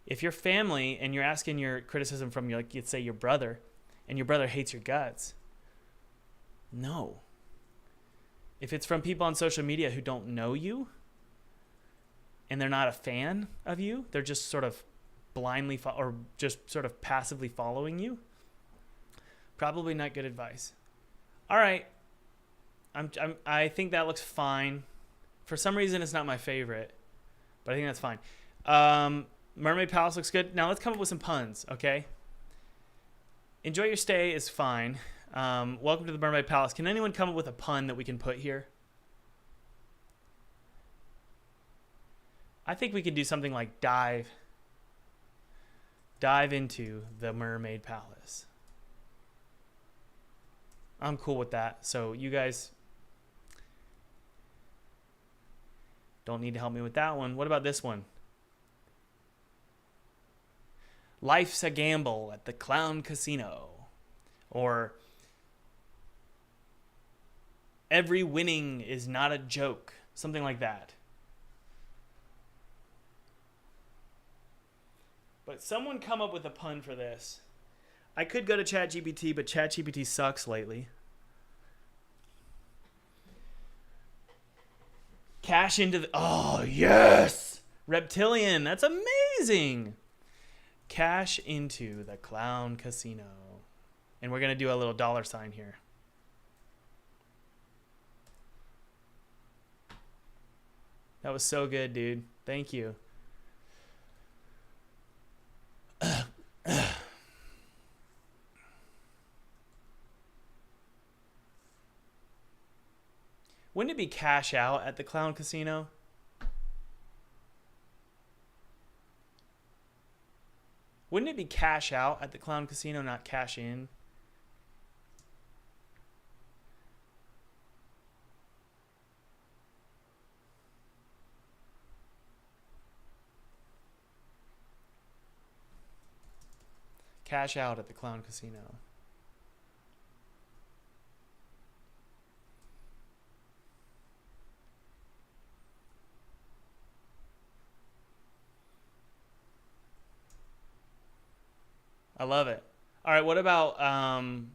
If you're family and you're asking your criticism from your, like, let's say your brother, and your brother hates your guts, no. If it's from people on social media who don't know you and they're not a fan of you, they're just sort of blindly or just sort of passively following you, probably not good advice. All right. I think that looks fine. For some reason, it's not my favorite, but I think that's fine. Mermaid Palace looks good. Now let's come up with some puns, okay? Enjoy your stay is fine. Welcome to the Mermaid Palace. Can anyone come up with a pun that we can put here? I think we could do something like dive into the Mermaid Palace. I'm cool with that. So you guys don't need to help me with that one. What about this one? Life's a gamble at the Clown Casino. Or every winning is not a joke. Something like that. But someone come up with a pun for this. I could go to ChatGPT, but ChatGPT sucks lately. Cash into the... Oh, yes! Reptilian. That's amazing. Cash into the Clown Casino. And we're going to do a little $sign here. That was so good, dude. Thank you. Wouldn't it be cash out at the Clown Casino? Wouldn't it be cash out at the Clown Casino, not cash in? Cash out at the Clown Casino. I love it. All right, what about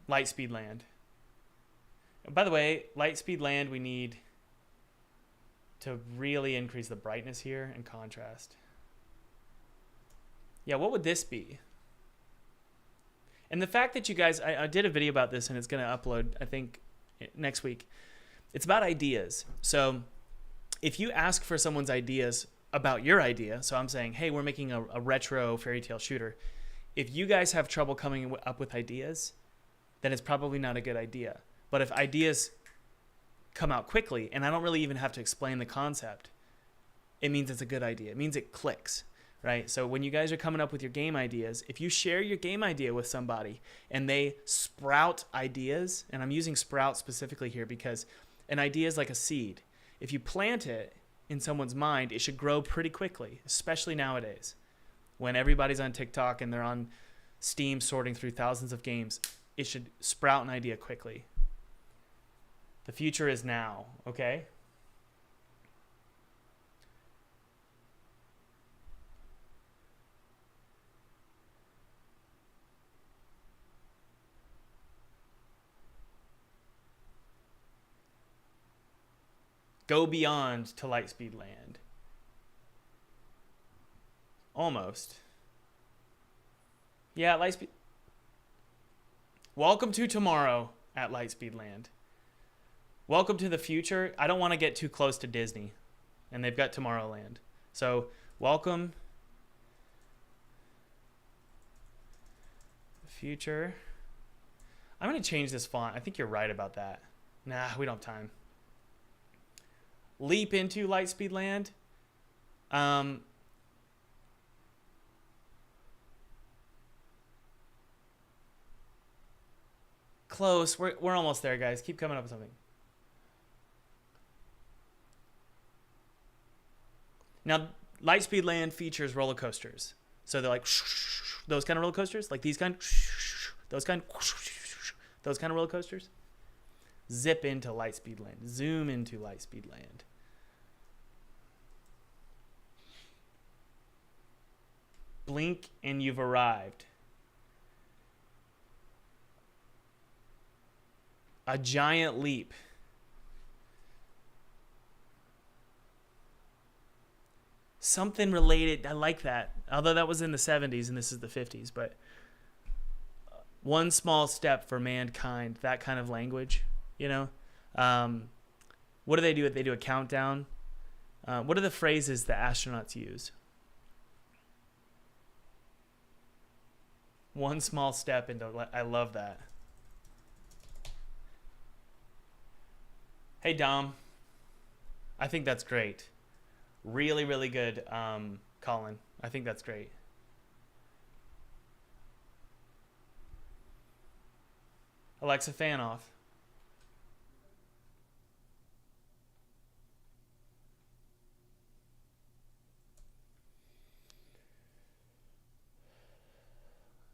Lightspeed Land? By the way, Lightspeed Land, we need to really increase the brightness here and contrast. Yeah, what would this be? And the fact that you guys, I did a video about this and it's going to upload, I think, next week. It's about ideas. So if you ask for someone's ideas about your idea, so I'm saying, hey, we're making a retro fairy tale shooter. If you guys have trouble coming up with ideas, then it's probably not a good idea. But if ideas come out quickly, and I don't really even have to explain the concept, it means it's a good idea. It means it clicks, right? So when you guys are coming up with your game ideas, if you share your game idea with somebody and they sprout ideas, and I'm using sprout specifically here because an idea is like a seed. If you plant it in someone's mind, it should grow pretty quickly, especially nowadays. When everybody's on TikTok and they're on Steam sorting through thousands of games, it should sprout an idea quickly. The future is now, okay? Go beyond to Lightspeed Land. Almost. Yeah, Lightspeed. Welcome to tomorrow at Lightspeed Land. Welcome to the future. I don't want to get too close to Disney, and they've got Tomorrowland. So, welcome. Future. I'm going to change this font. I think you're right about that. Nah, we don't have time. Leap into Lightspeed Land. Close. We're almost there, guys. Keep coming up with something. Now, Lightspeed Land features roller coasters. So they're like those kind of roller coasters, like these kind, those kind of roller coasters. Zip into Lightspeed Land. Zoom into Lightspeed Land. Blink and you've arrived. A giant leap. Something related. I like that. Although that was in the 70s and this is the 50s. But one small step for mankind. That kind of language, you know. What do? They do a countdown. What are the phrases that astronauts use? One small step into, I love that. Hey, Dom. I think that's great. Really, really good, Colin. I think that's great. Alexa, fan off.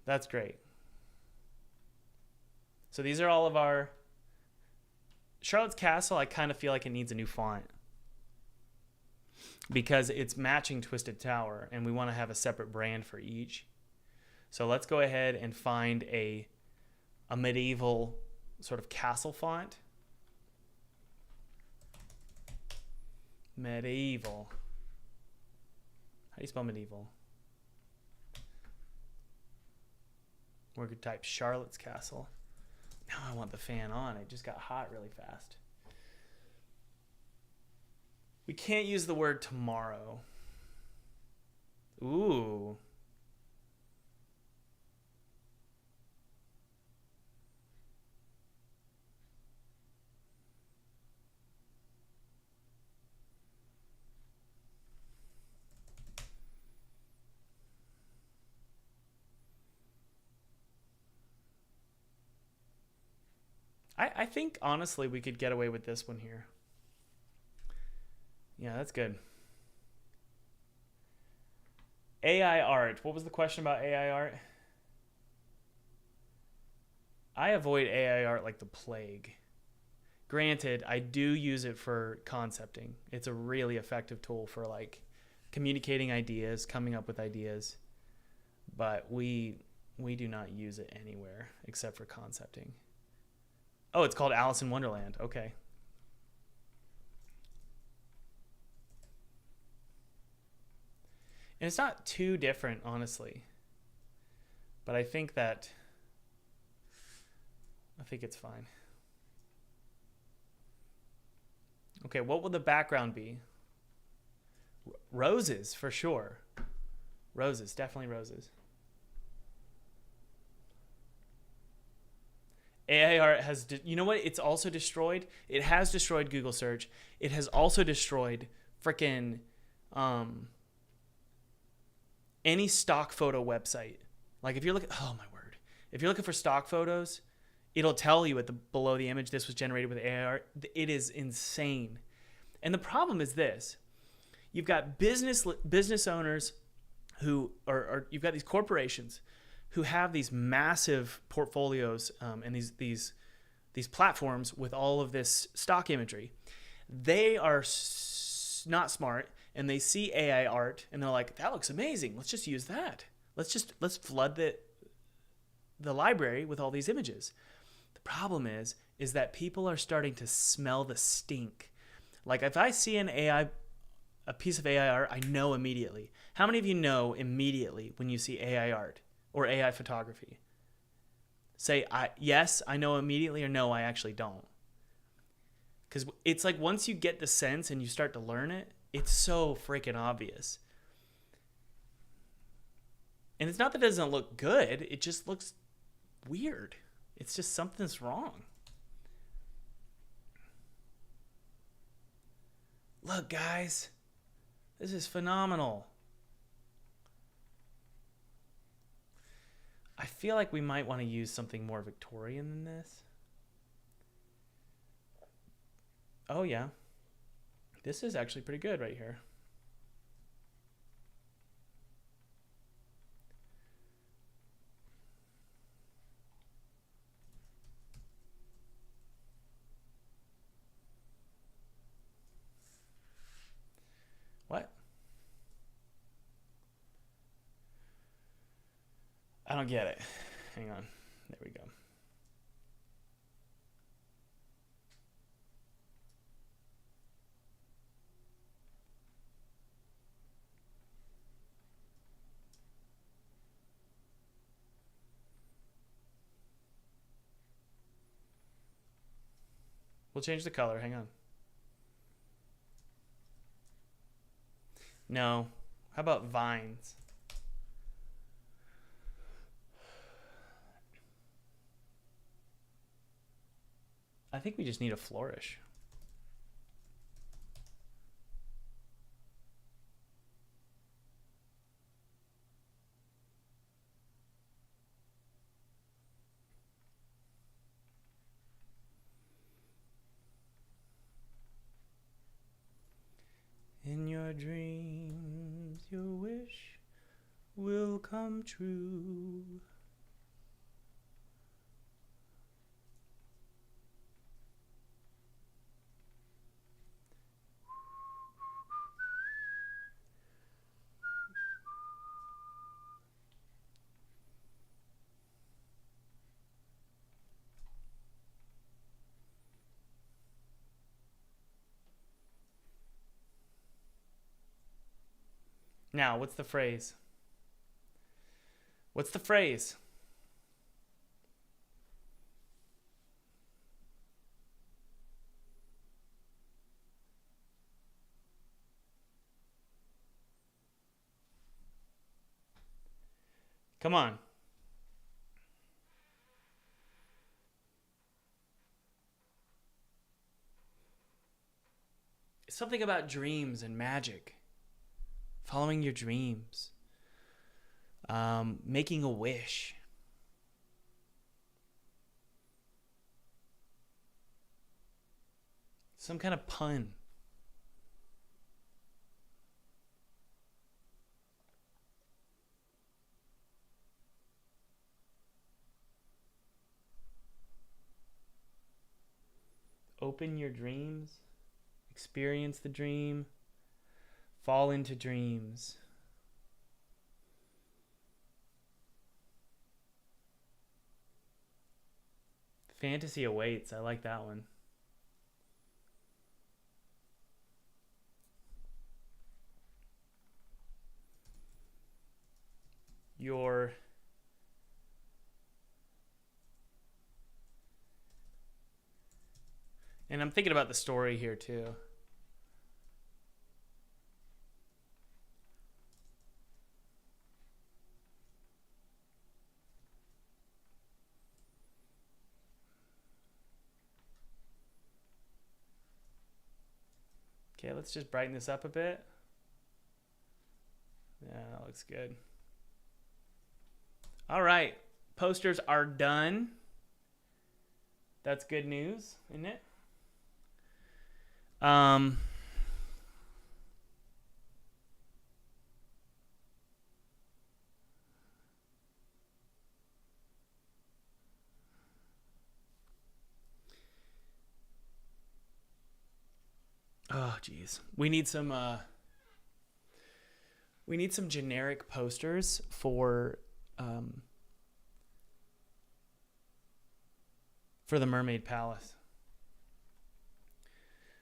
That's great. So these are all of our... Charlotte's Castle, I kind of feel like it needs a new font because it's matching Twisted Tower and we want to have a separate brand for each. So let's go ahead and find a medieval sort of castle font. Medieval. How do you spell medieval? We're going to type Charlotte's Castle. Now I want the fan on. It just got hot really fast. We can't use the word tomorrow. Ooh. I think, honestly, we could get away with this one here. Yeah, that's good. AI art. What was the question about AI art? I avoid AI art like the plague. Granted, I do use it for concepting. It's a really effective tool for like communicating ideas, coming up with ideas. But we do not use it anywhere except for concepting. Oh, it's called Alice in Wonderland. Okay. And it's not too different, honestly. But I think it's fine. Okay, what will the background be? Roses, for sure. Roses, definitely roses. AI art has, you know what? It's also destroyed. It has destroyed Google search. It has also destroyed frickin' any stock photo website. Like if you're looking, oh my word, if you're looking for stock photos, it'll tell you at the below the image this was generated with AI art. It is insane. And the problem is this: you've got business owners who or you've got these corporations who have these massive portfolios and these platforms with all of this stock imagery. They are not smart, and they see AI art, and they're like, "That looks amazing. Let's just use that. Let's flood the library with all these images." The problem is that people are starting to smell the stink. Like if I see a piece of AI art, I know immediately. How many of you know immediately when you see AI art or AI photography? Say, yes, I know immediately, or no, I actually don't. Because it's like once you get the sense and you start to learn it, it's so freaking obvious. And it's not that it doesn't look good, it just looks weird. It's just something's wrong. Look, guys, this is phenomenal. I feel like we might want to use something more Victorian than this. Oh, yeah. This is actually pretty good right here. What? I don't get it. Hang on. There we go. We'll change the color. Hang on. No. How about vines? I think we just need a flourish. In your dreams, your wish will come true. Now, what's the phrase? What's the phrase? Come on. It's something about dreams and magic. Following your dreams. Making a wish. Some kind of pun. Open your dreams. Experience the dream. Fall into dreams. Fantasy awaits. I like that one. And I'm thinking about the story here too. Okay, let's just brighten this up a bit. Yeah, that looks good. All right, posters are done. That's good news, isn't it? Oh, geez. We need some generic posters for the Mermaid Palace.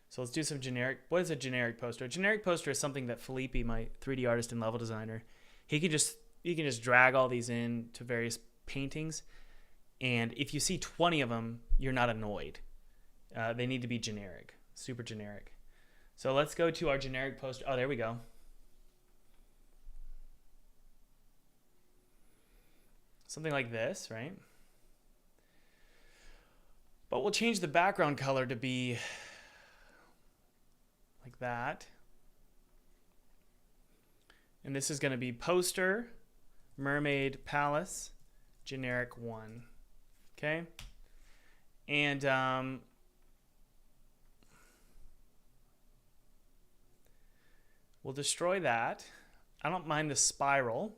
So let's do some generic. What is a generic poster? A generic poster is something that Felipe, my 3D artist and level designer, he can just drag all these in to various paintings, and if you see 20 of them, you're not annoyed. They need to be generic, super generic. So let's go to our generic poster. Oh, there we go. Something like this, right? But we'll change the background color to be like that. And this is going to be poster, Mermaid Palace, generic 1. Okay? And we'll destroy that. I don't mind the spiral.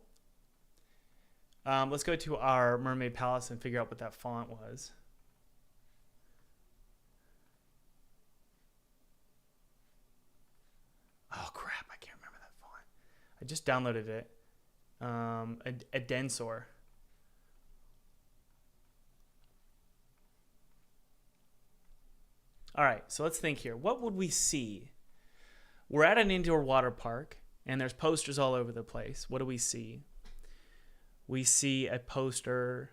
Let's go to our Mermaid Palace and figure out what that font was. Oh, crap. I can't remember that font. I just downloaded it. Edensor. All right, so let's think here. What would we see? We're at an indoor water park, and there's posters all over the place. What do we see? We see a poster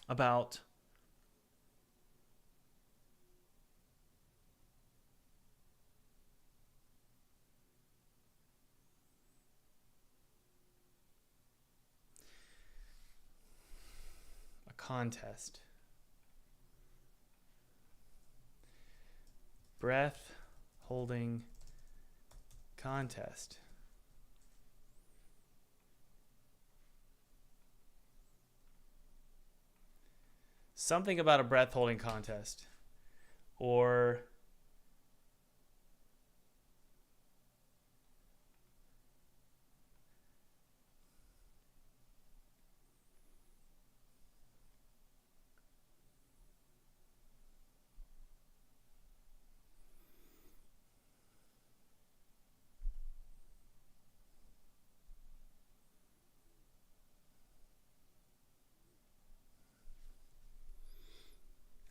about a contest. breath holding contest. Something about a breath holding contest. Or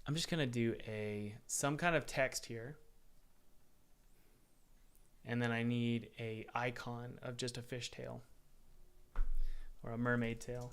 I'm just going to do some kind of text here. And then I need a icon of just a fishtail or a mermaid tail.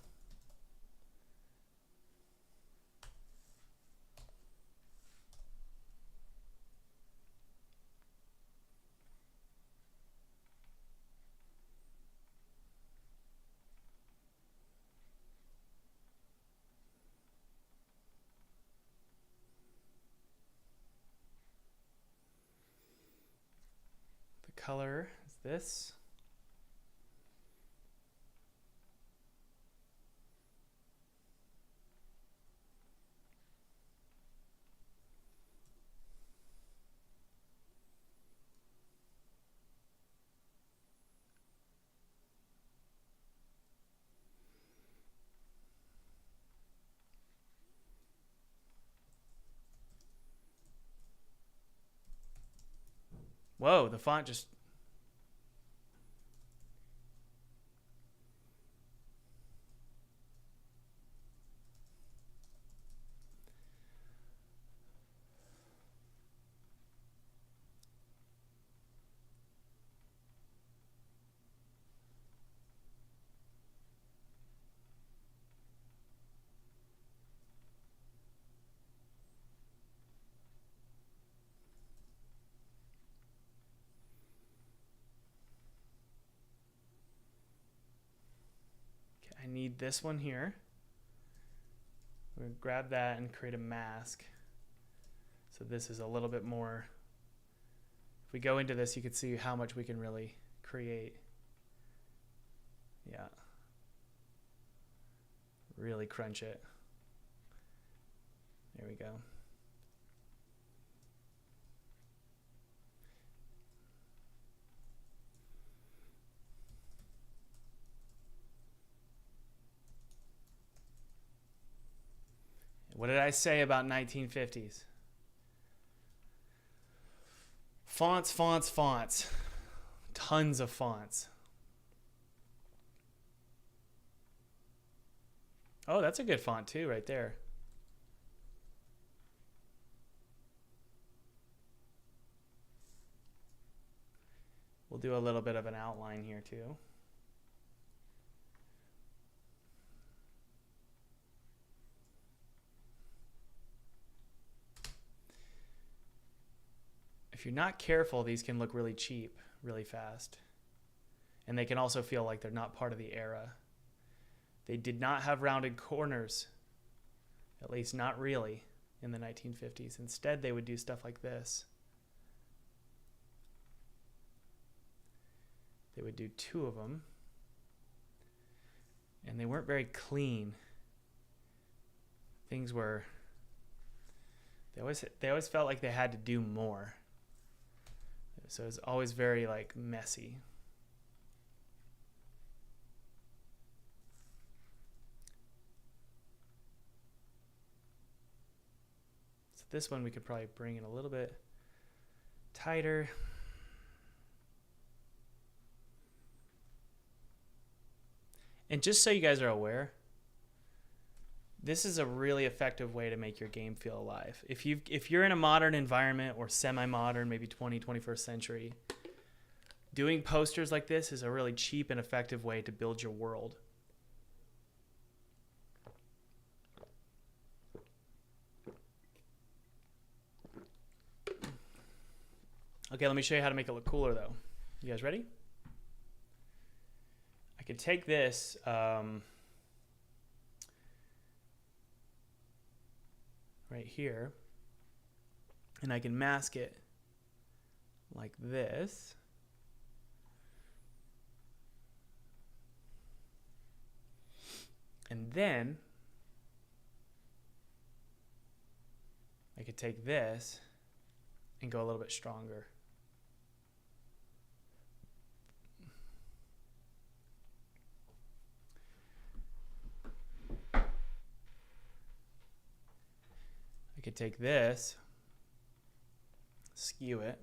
Color is this. Whoa, the font just... I need this one here. We're going to grab that and create a mask. So this is a little bit more. If we go into this, you can see how much we can really create. Yeah. Really crunch it. There we go. What did I say about 1950s? Fonts, fonts, fonts. Tons of fonts. Oh, that's a good font too, right there. We'll do a little bit of an outline here too. If you're not careful, these can look really cheap, really fast. And they can also feel like they're not part of the era. They did not have rounded corners, at least not really, in the 1950s. Instead, they would do stuff like this. They would do two of them. And they weren't very clean. Things were... They always felt like they had to do more. So it's always very like messy. So this one we could probably bring it a little bit tighter. And just so you guys are aware, this is a really effective way to make your game feel alive. If you're in a modern environment or semi-modern, maybe 21st century, doing posters like this is a really cheap and effective way to build your world. Okay, let me show you how to make it look cooler though. You guys ready? I could take this, right here, and I can mask it like this. And then I could take this and go a little bit stronger. I could take this, skew it.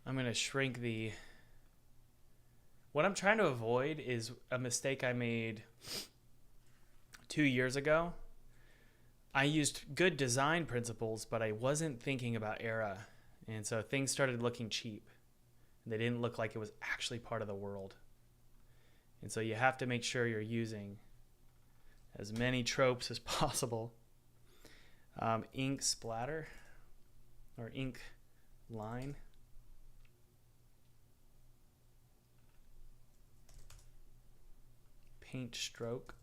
I'm going to shrink the... What I'm trying to avoid is a mistake I made 2 years ago. I used good design principles, but I wasn't thinking about era. And so things started looking cheap. They didn't look like it was actually part of the world. And so you have to make sure you're using as many tropes as possible. Ink splatter or ink line. Paint stroke.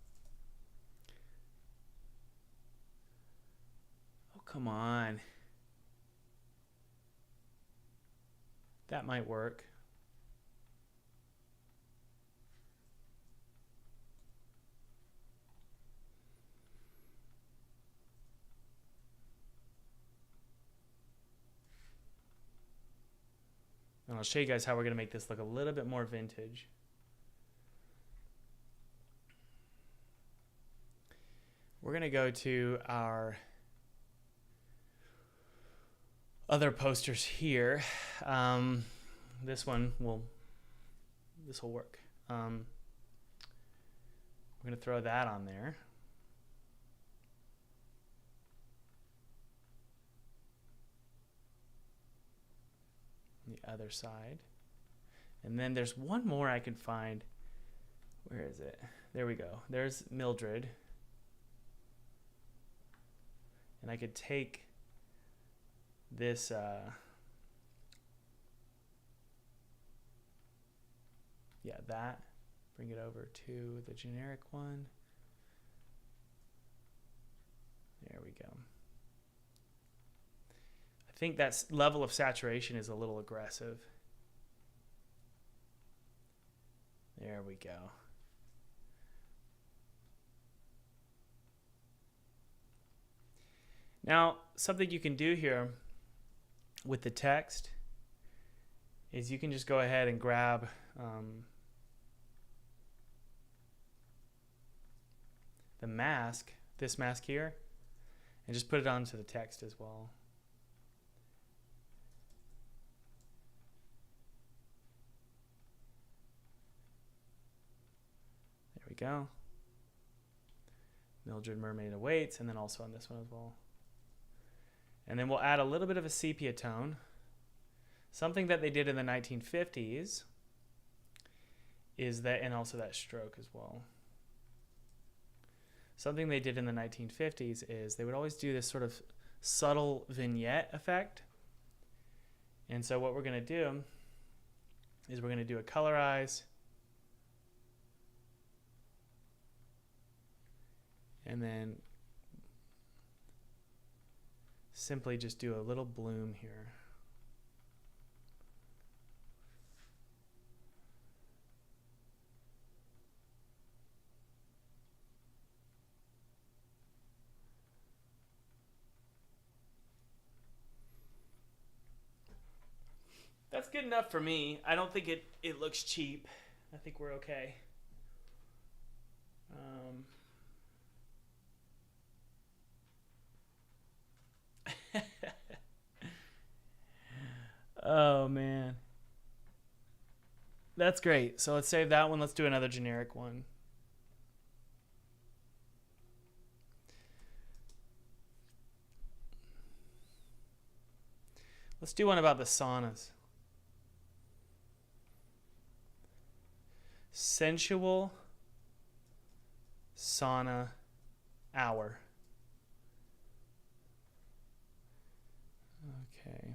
Oh, come on. That might work. And I'll show you guys how we're going to make this look a little bit more vintage. We're going to go to our other posters here. This will work. We're going to throw that on there. The other side. And then there's one more I can find. Where is it? There we go. There's Mildred. And I could take this that, bring it over to the generic one. There we go. I think that level of saturation is a little aggressive. There we go. Now, something you can do here with the text is you can just go ahead and grab the mask, this mask here, and just put it onto the text as well. There we go. Mildred Mermaid Awaits, and then also on this one as well. And then we'll add a little bit of a sepia tone. Something that they did in the 1950s is that, and also that stroke as well. Something they did in the 1950s is they would always do this sort of subtle vignette effect. And so what we're going to do is we're going to do a colorize, and then simply just do a little bloom here. That's good enough for me. I don't think it looks cheap. I think we're okay. Oh man, that's great. So let's save that one. Let's do another generic one. Let's do one about the saunas. Sensual sauna hour. Okay.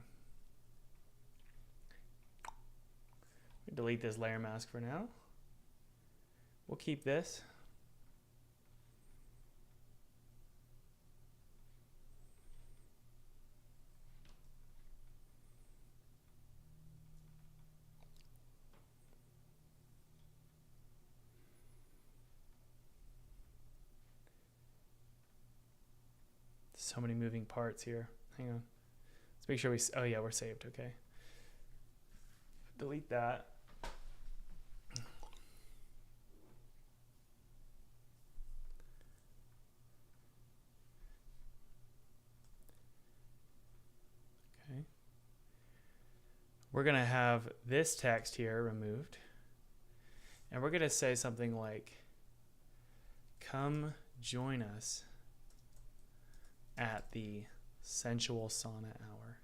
Delete this layer mask for now. We'll keep this. So many moving parts here. Hang on. Let's make sure we, oh yeah, we're saved, okay. Delete that. Okay. We're gonna have this text here removed. And we're gonna say something like, come join us at the sensual sauna hour.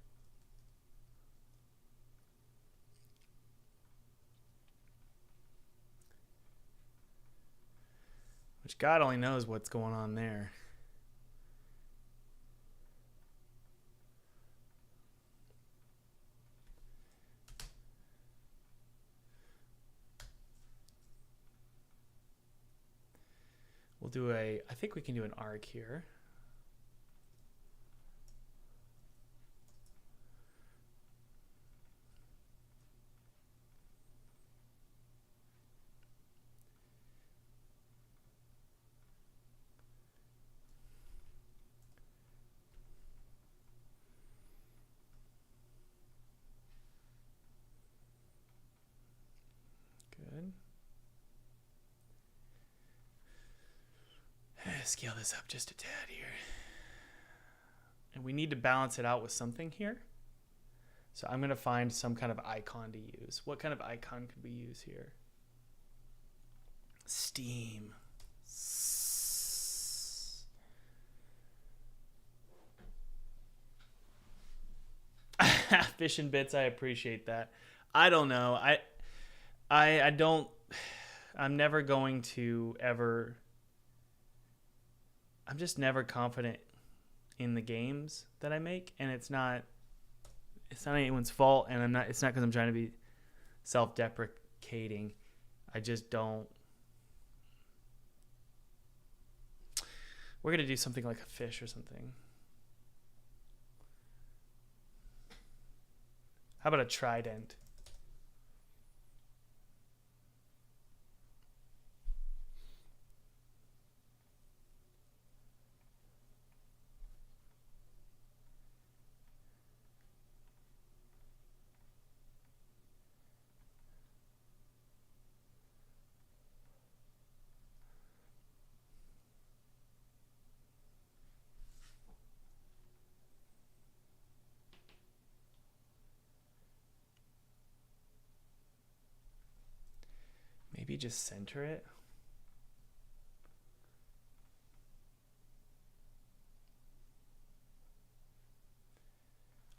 Which God only knows what's going on there. We'll do I think we can do an arc here. Good. Scale this up just a tad here. And we need to balance it out with something here. So I'm going to find some kind of icon to use. What kind of icon could we use here? Steam. Fish and bits, I appreciate that. I don't know. I don't, I'm never going to ever, I'm just never confident in the games that I make, and it's not anyone's fault, and it's not because I'm trying to be self-deprecating. I just don't. We're going to do something like a fish or something. How about a trident? Maybe just center it.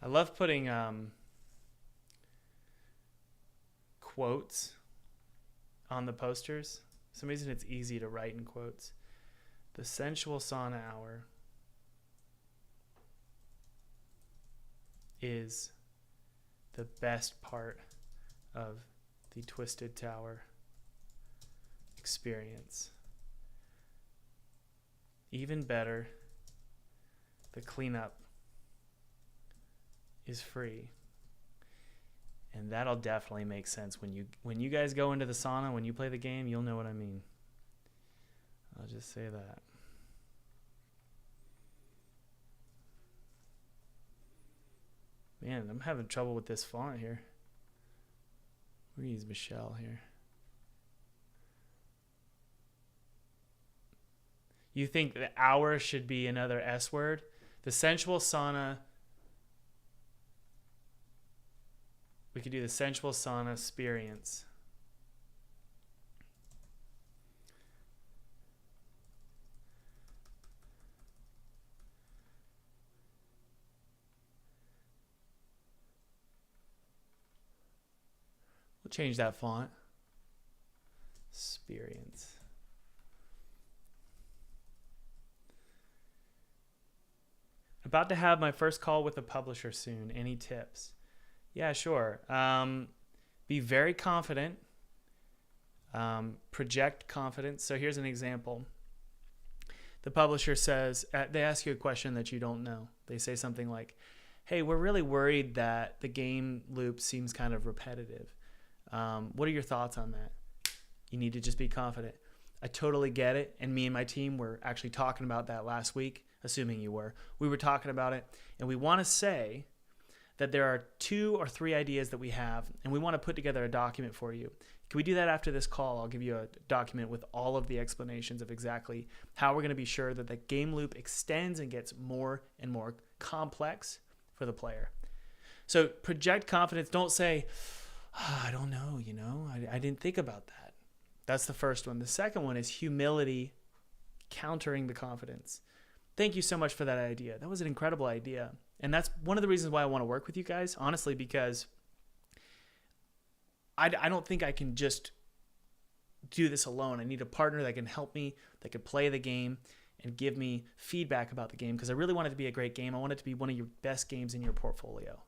I love putting quotes on the posters. For some reason it's easy to write in quotes. The sensual sauna hour is the best part of the Twisted Tower experience. Even better, the cleanup is free. And that'll definitely make sense when you guys go into the sauna, when you play the game, you'll know what I mean. I'll just say that. Man, I'm having trouble with this font here. We're gonna use Michelle here. You think the hour should be another S word? The sensual sauna. We could do the sensual sauna experience. We'll change that font. Experience. About to have my first call with a publisher soon. Any tips? Yeah, sure. Be very confident. Project confidence. So here's an example. The publisher says, they ask you a question that you don't know. They say something like, hey, we're really worried that the game loop seems kind of repetitive. What are your thoughts on that? You need to just be confident. I totally get it. And me and my team were actually talking about that last week, assuming you were. We were talking about it. And we want to say that there are 2 or 3 ideas that we have, and we want to put together a document for you. Can we do that after this call? I'll give you a document with all of the explanations of exactly how we're going to be sure that the game loop extends and gets more and more complex for the player. So project confidence. Don't say, I don't know, I didn't think about that. That's the first one. The second one is humility, countering the confidence. Thank you so much for that idea. That was an incredible idea. And that's one of the reasons why I want to work with you guys, honestly, because I don't think I can just do this alone. I need a partner that can help me, that can play the game and give me feedback about the game, because I really want it to be a great game. I want it to be one of your best games in your portfolio.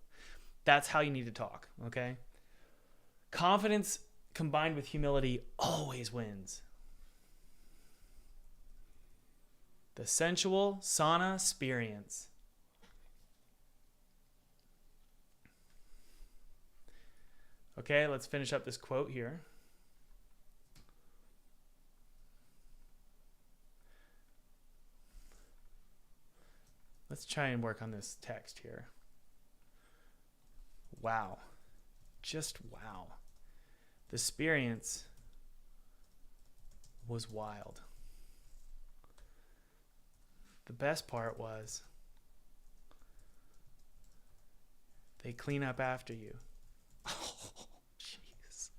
That's how you need to talk, okay? Confidence combined with humility always wins. The sensual sauna experience. Okay, let's finish up this quote here. Let's try and work on this text here. Wow. Just wow. The experience was wild. The best part was they clean up after you. Oh, jeez.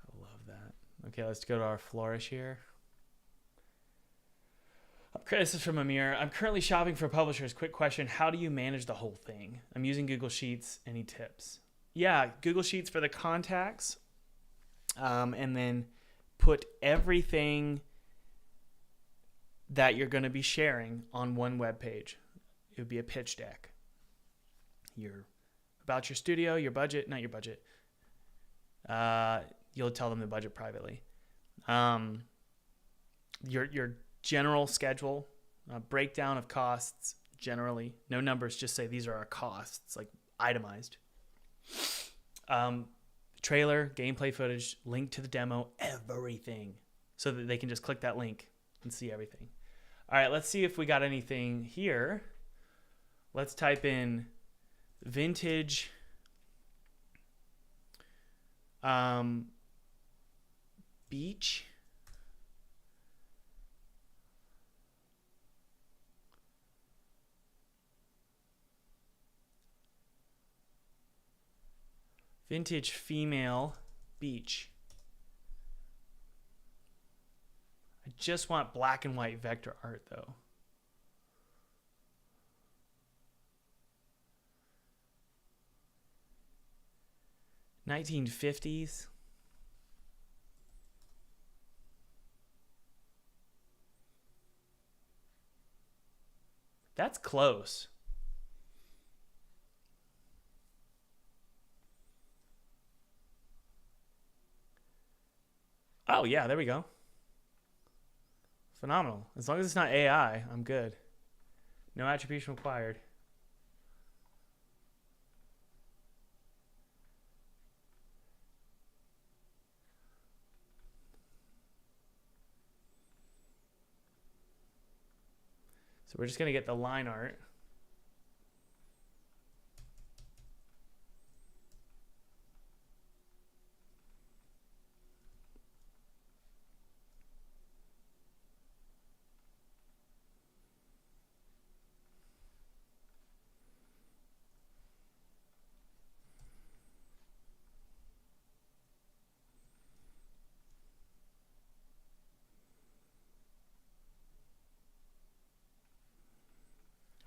I love that. Okay, let's go to our flourish here. This is from Amir. I'm currently shopping for publishers. Quick question. How do you manage the whole thing? I'm using Google Sheets. Any tips? Yeah, Google Sheets for the contacts. And then put everything that you're going to be sharing on one web page. It would be a pitch deck. About your studio, your budget, not your budget. You'll tell them the budget privately. Your general schedule, breakdown of costs generally. No numbers, just say these are our costs, like itemized. Trailer, gameplay footage, link to the demo, everything. So that they can just click that link and see everything. All right, let's see if we got anything here. Let's type in vintage beach. Vintage female beach. I just want black and white vector art though. $1950s. That's close. Oh, yeah, there we go. Phenomenal. As long as it's not AI, I'm good. No attribution required. So we're just going to get the line art.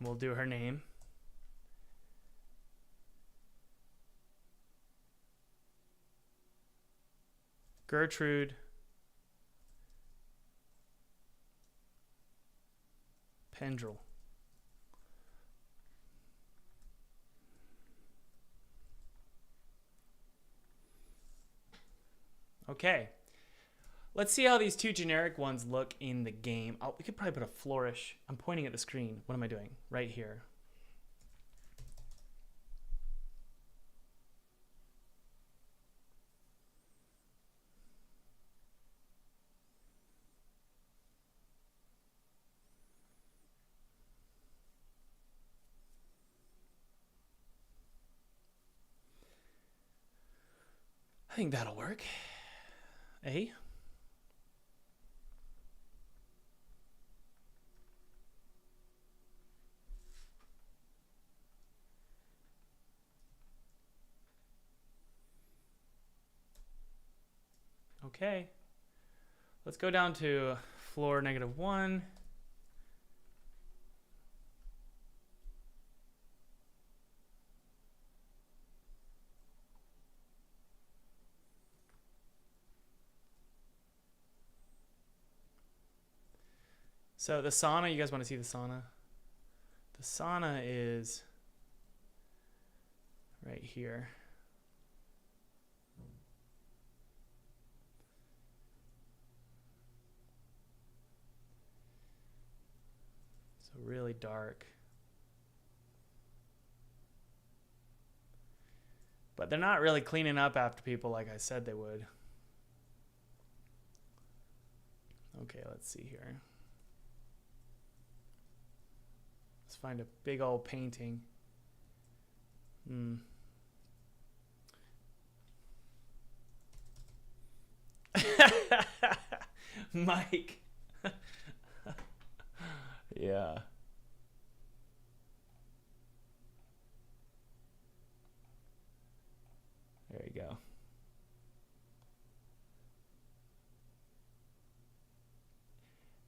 We'll do her name. Gertrude Tendril. Okay. Let's see how these two generic ones look in the game. We could probably put a flourish. I'm pointing at the screen. What am I doing? Right here. I think that'll work. A. Okay. Let's go down to floor -1. So the sauna, you guys want to see the sauna? The sauna is right here. So really dark. But they're not really cleaning up after people like I said they would. Okay, let's see here. Let's find a big old painting. Mike. Yeah. There you go.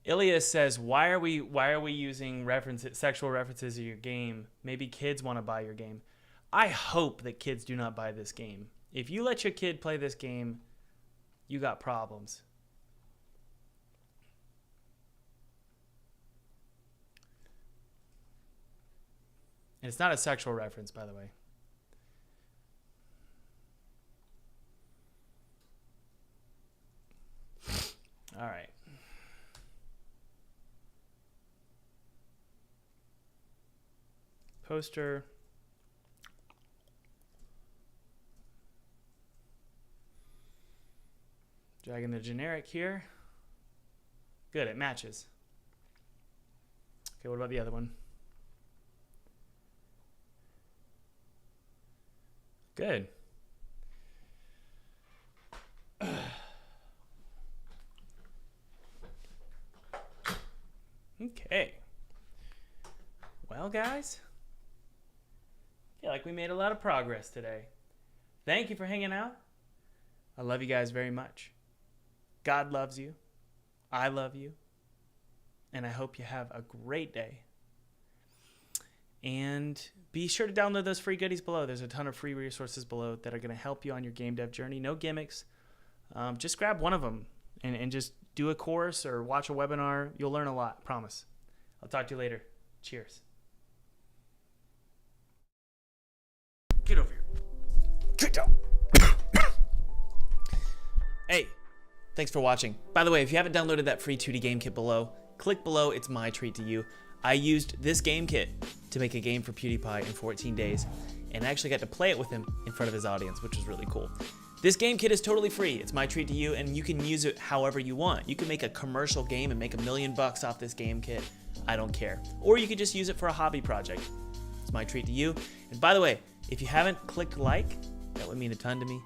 Ilias says, why are we using sexual references in your game? Maybe kids want to buy your game. I hope that kids do not buy this game. If you let your kid play this game, you got problems. And it's not a sexual reference, by the way. All right. Poster. Dragging the generic here. Good, it matches. Okay, what about the other one? Good. Okay. Well, guys, I feel like we made a lot of progress today. Thank you for hanging out. I love you guys very much. God loves you. I love you. And I hope you have a great day. And be sure to download those free goodies below. There's a ton of free resources below that are going to help you on your game dev journey. No gimmicks. Just grab one of them and just do a course or watch a webinar. You'll learn a lot, I promise. I'll talk to you later. Cheers. Get over here. Get down. Hey, thanks for watching. By the way, if you haven't downloaded that free 2D game kit below, click below. It's my treat to you. I used this game kit to make a game for PewDiePie in 14 days, and I actually got to play it with him in front of his audience, which was really cool. This game kit is totally free. It's my treat to you, and you can use it however you want. You can make a commercial game and make $1 million off this game kit. I don't care. Or you could just use it for a hobby project. It's my treat to you. And by the way, if you haven't clicked like, that would mean a ton to me.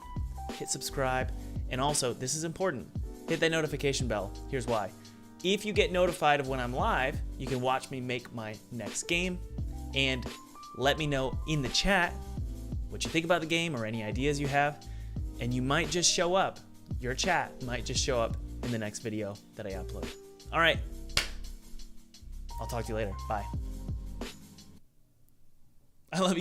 Hit subscribe. And also, this is important, hit that notification bell. Here's why. If you get notified of when I'm live, you can watch me make my next game and let me know in the chat what you think about the game or any ideas you have. And you might just show up. Your chat might just show up in the next video that I upload. All right. I'll talk to you later. Bye. I love you.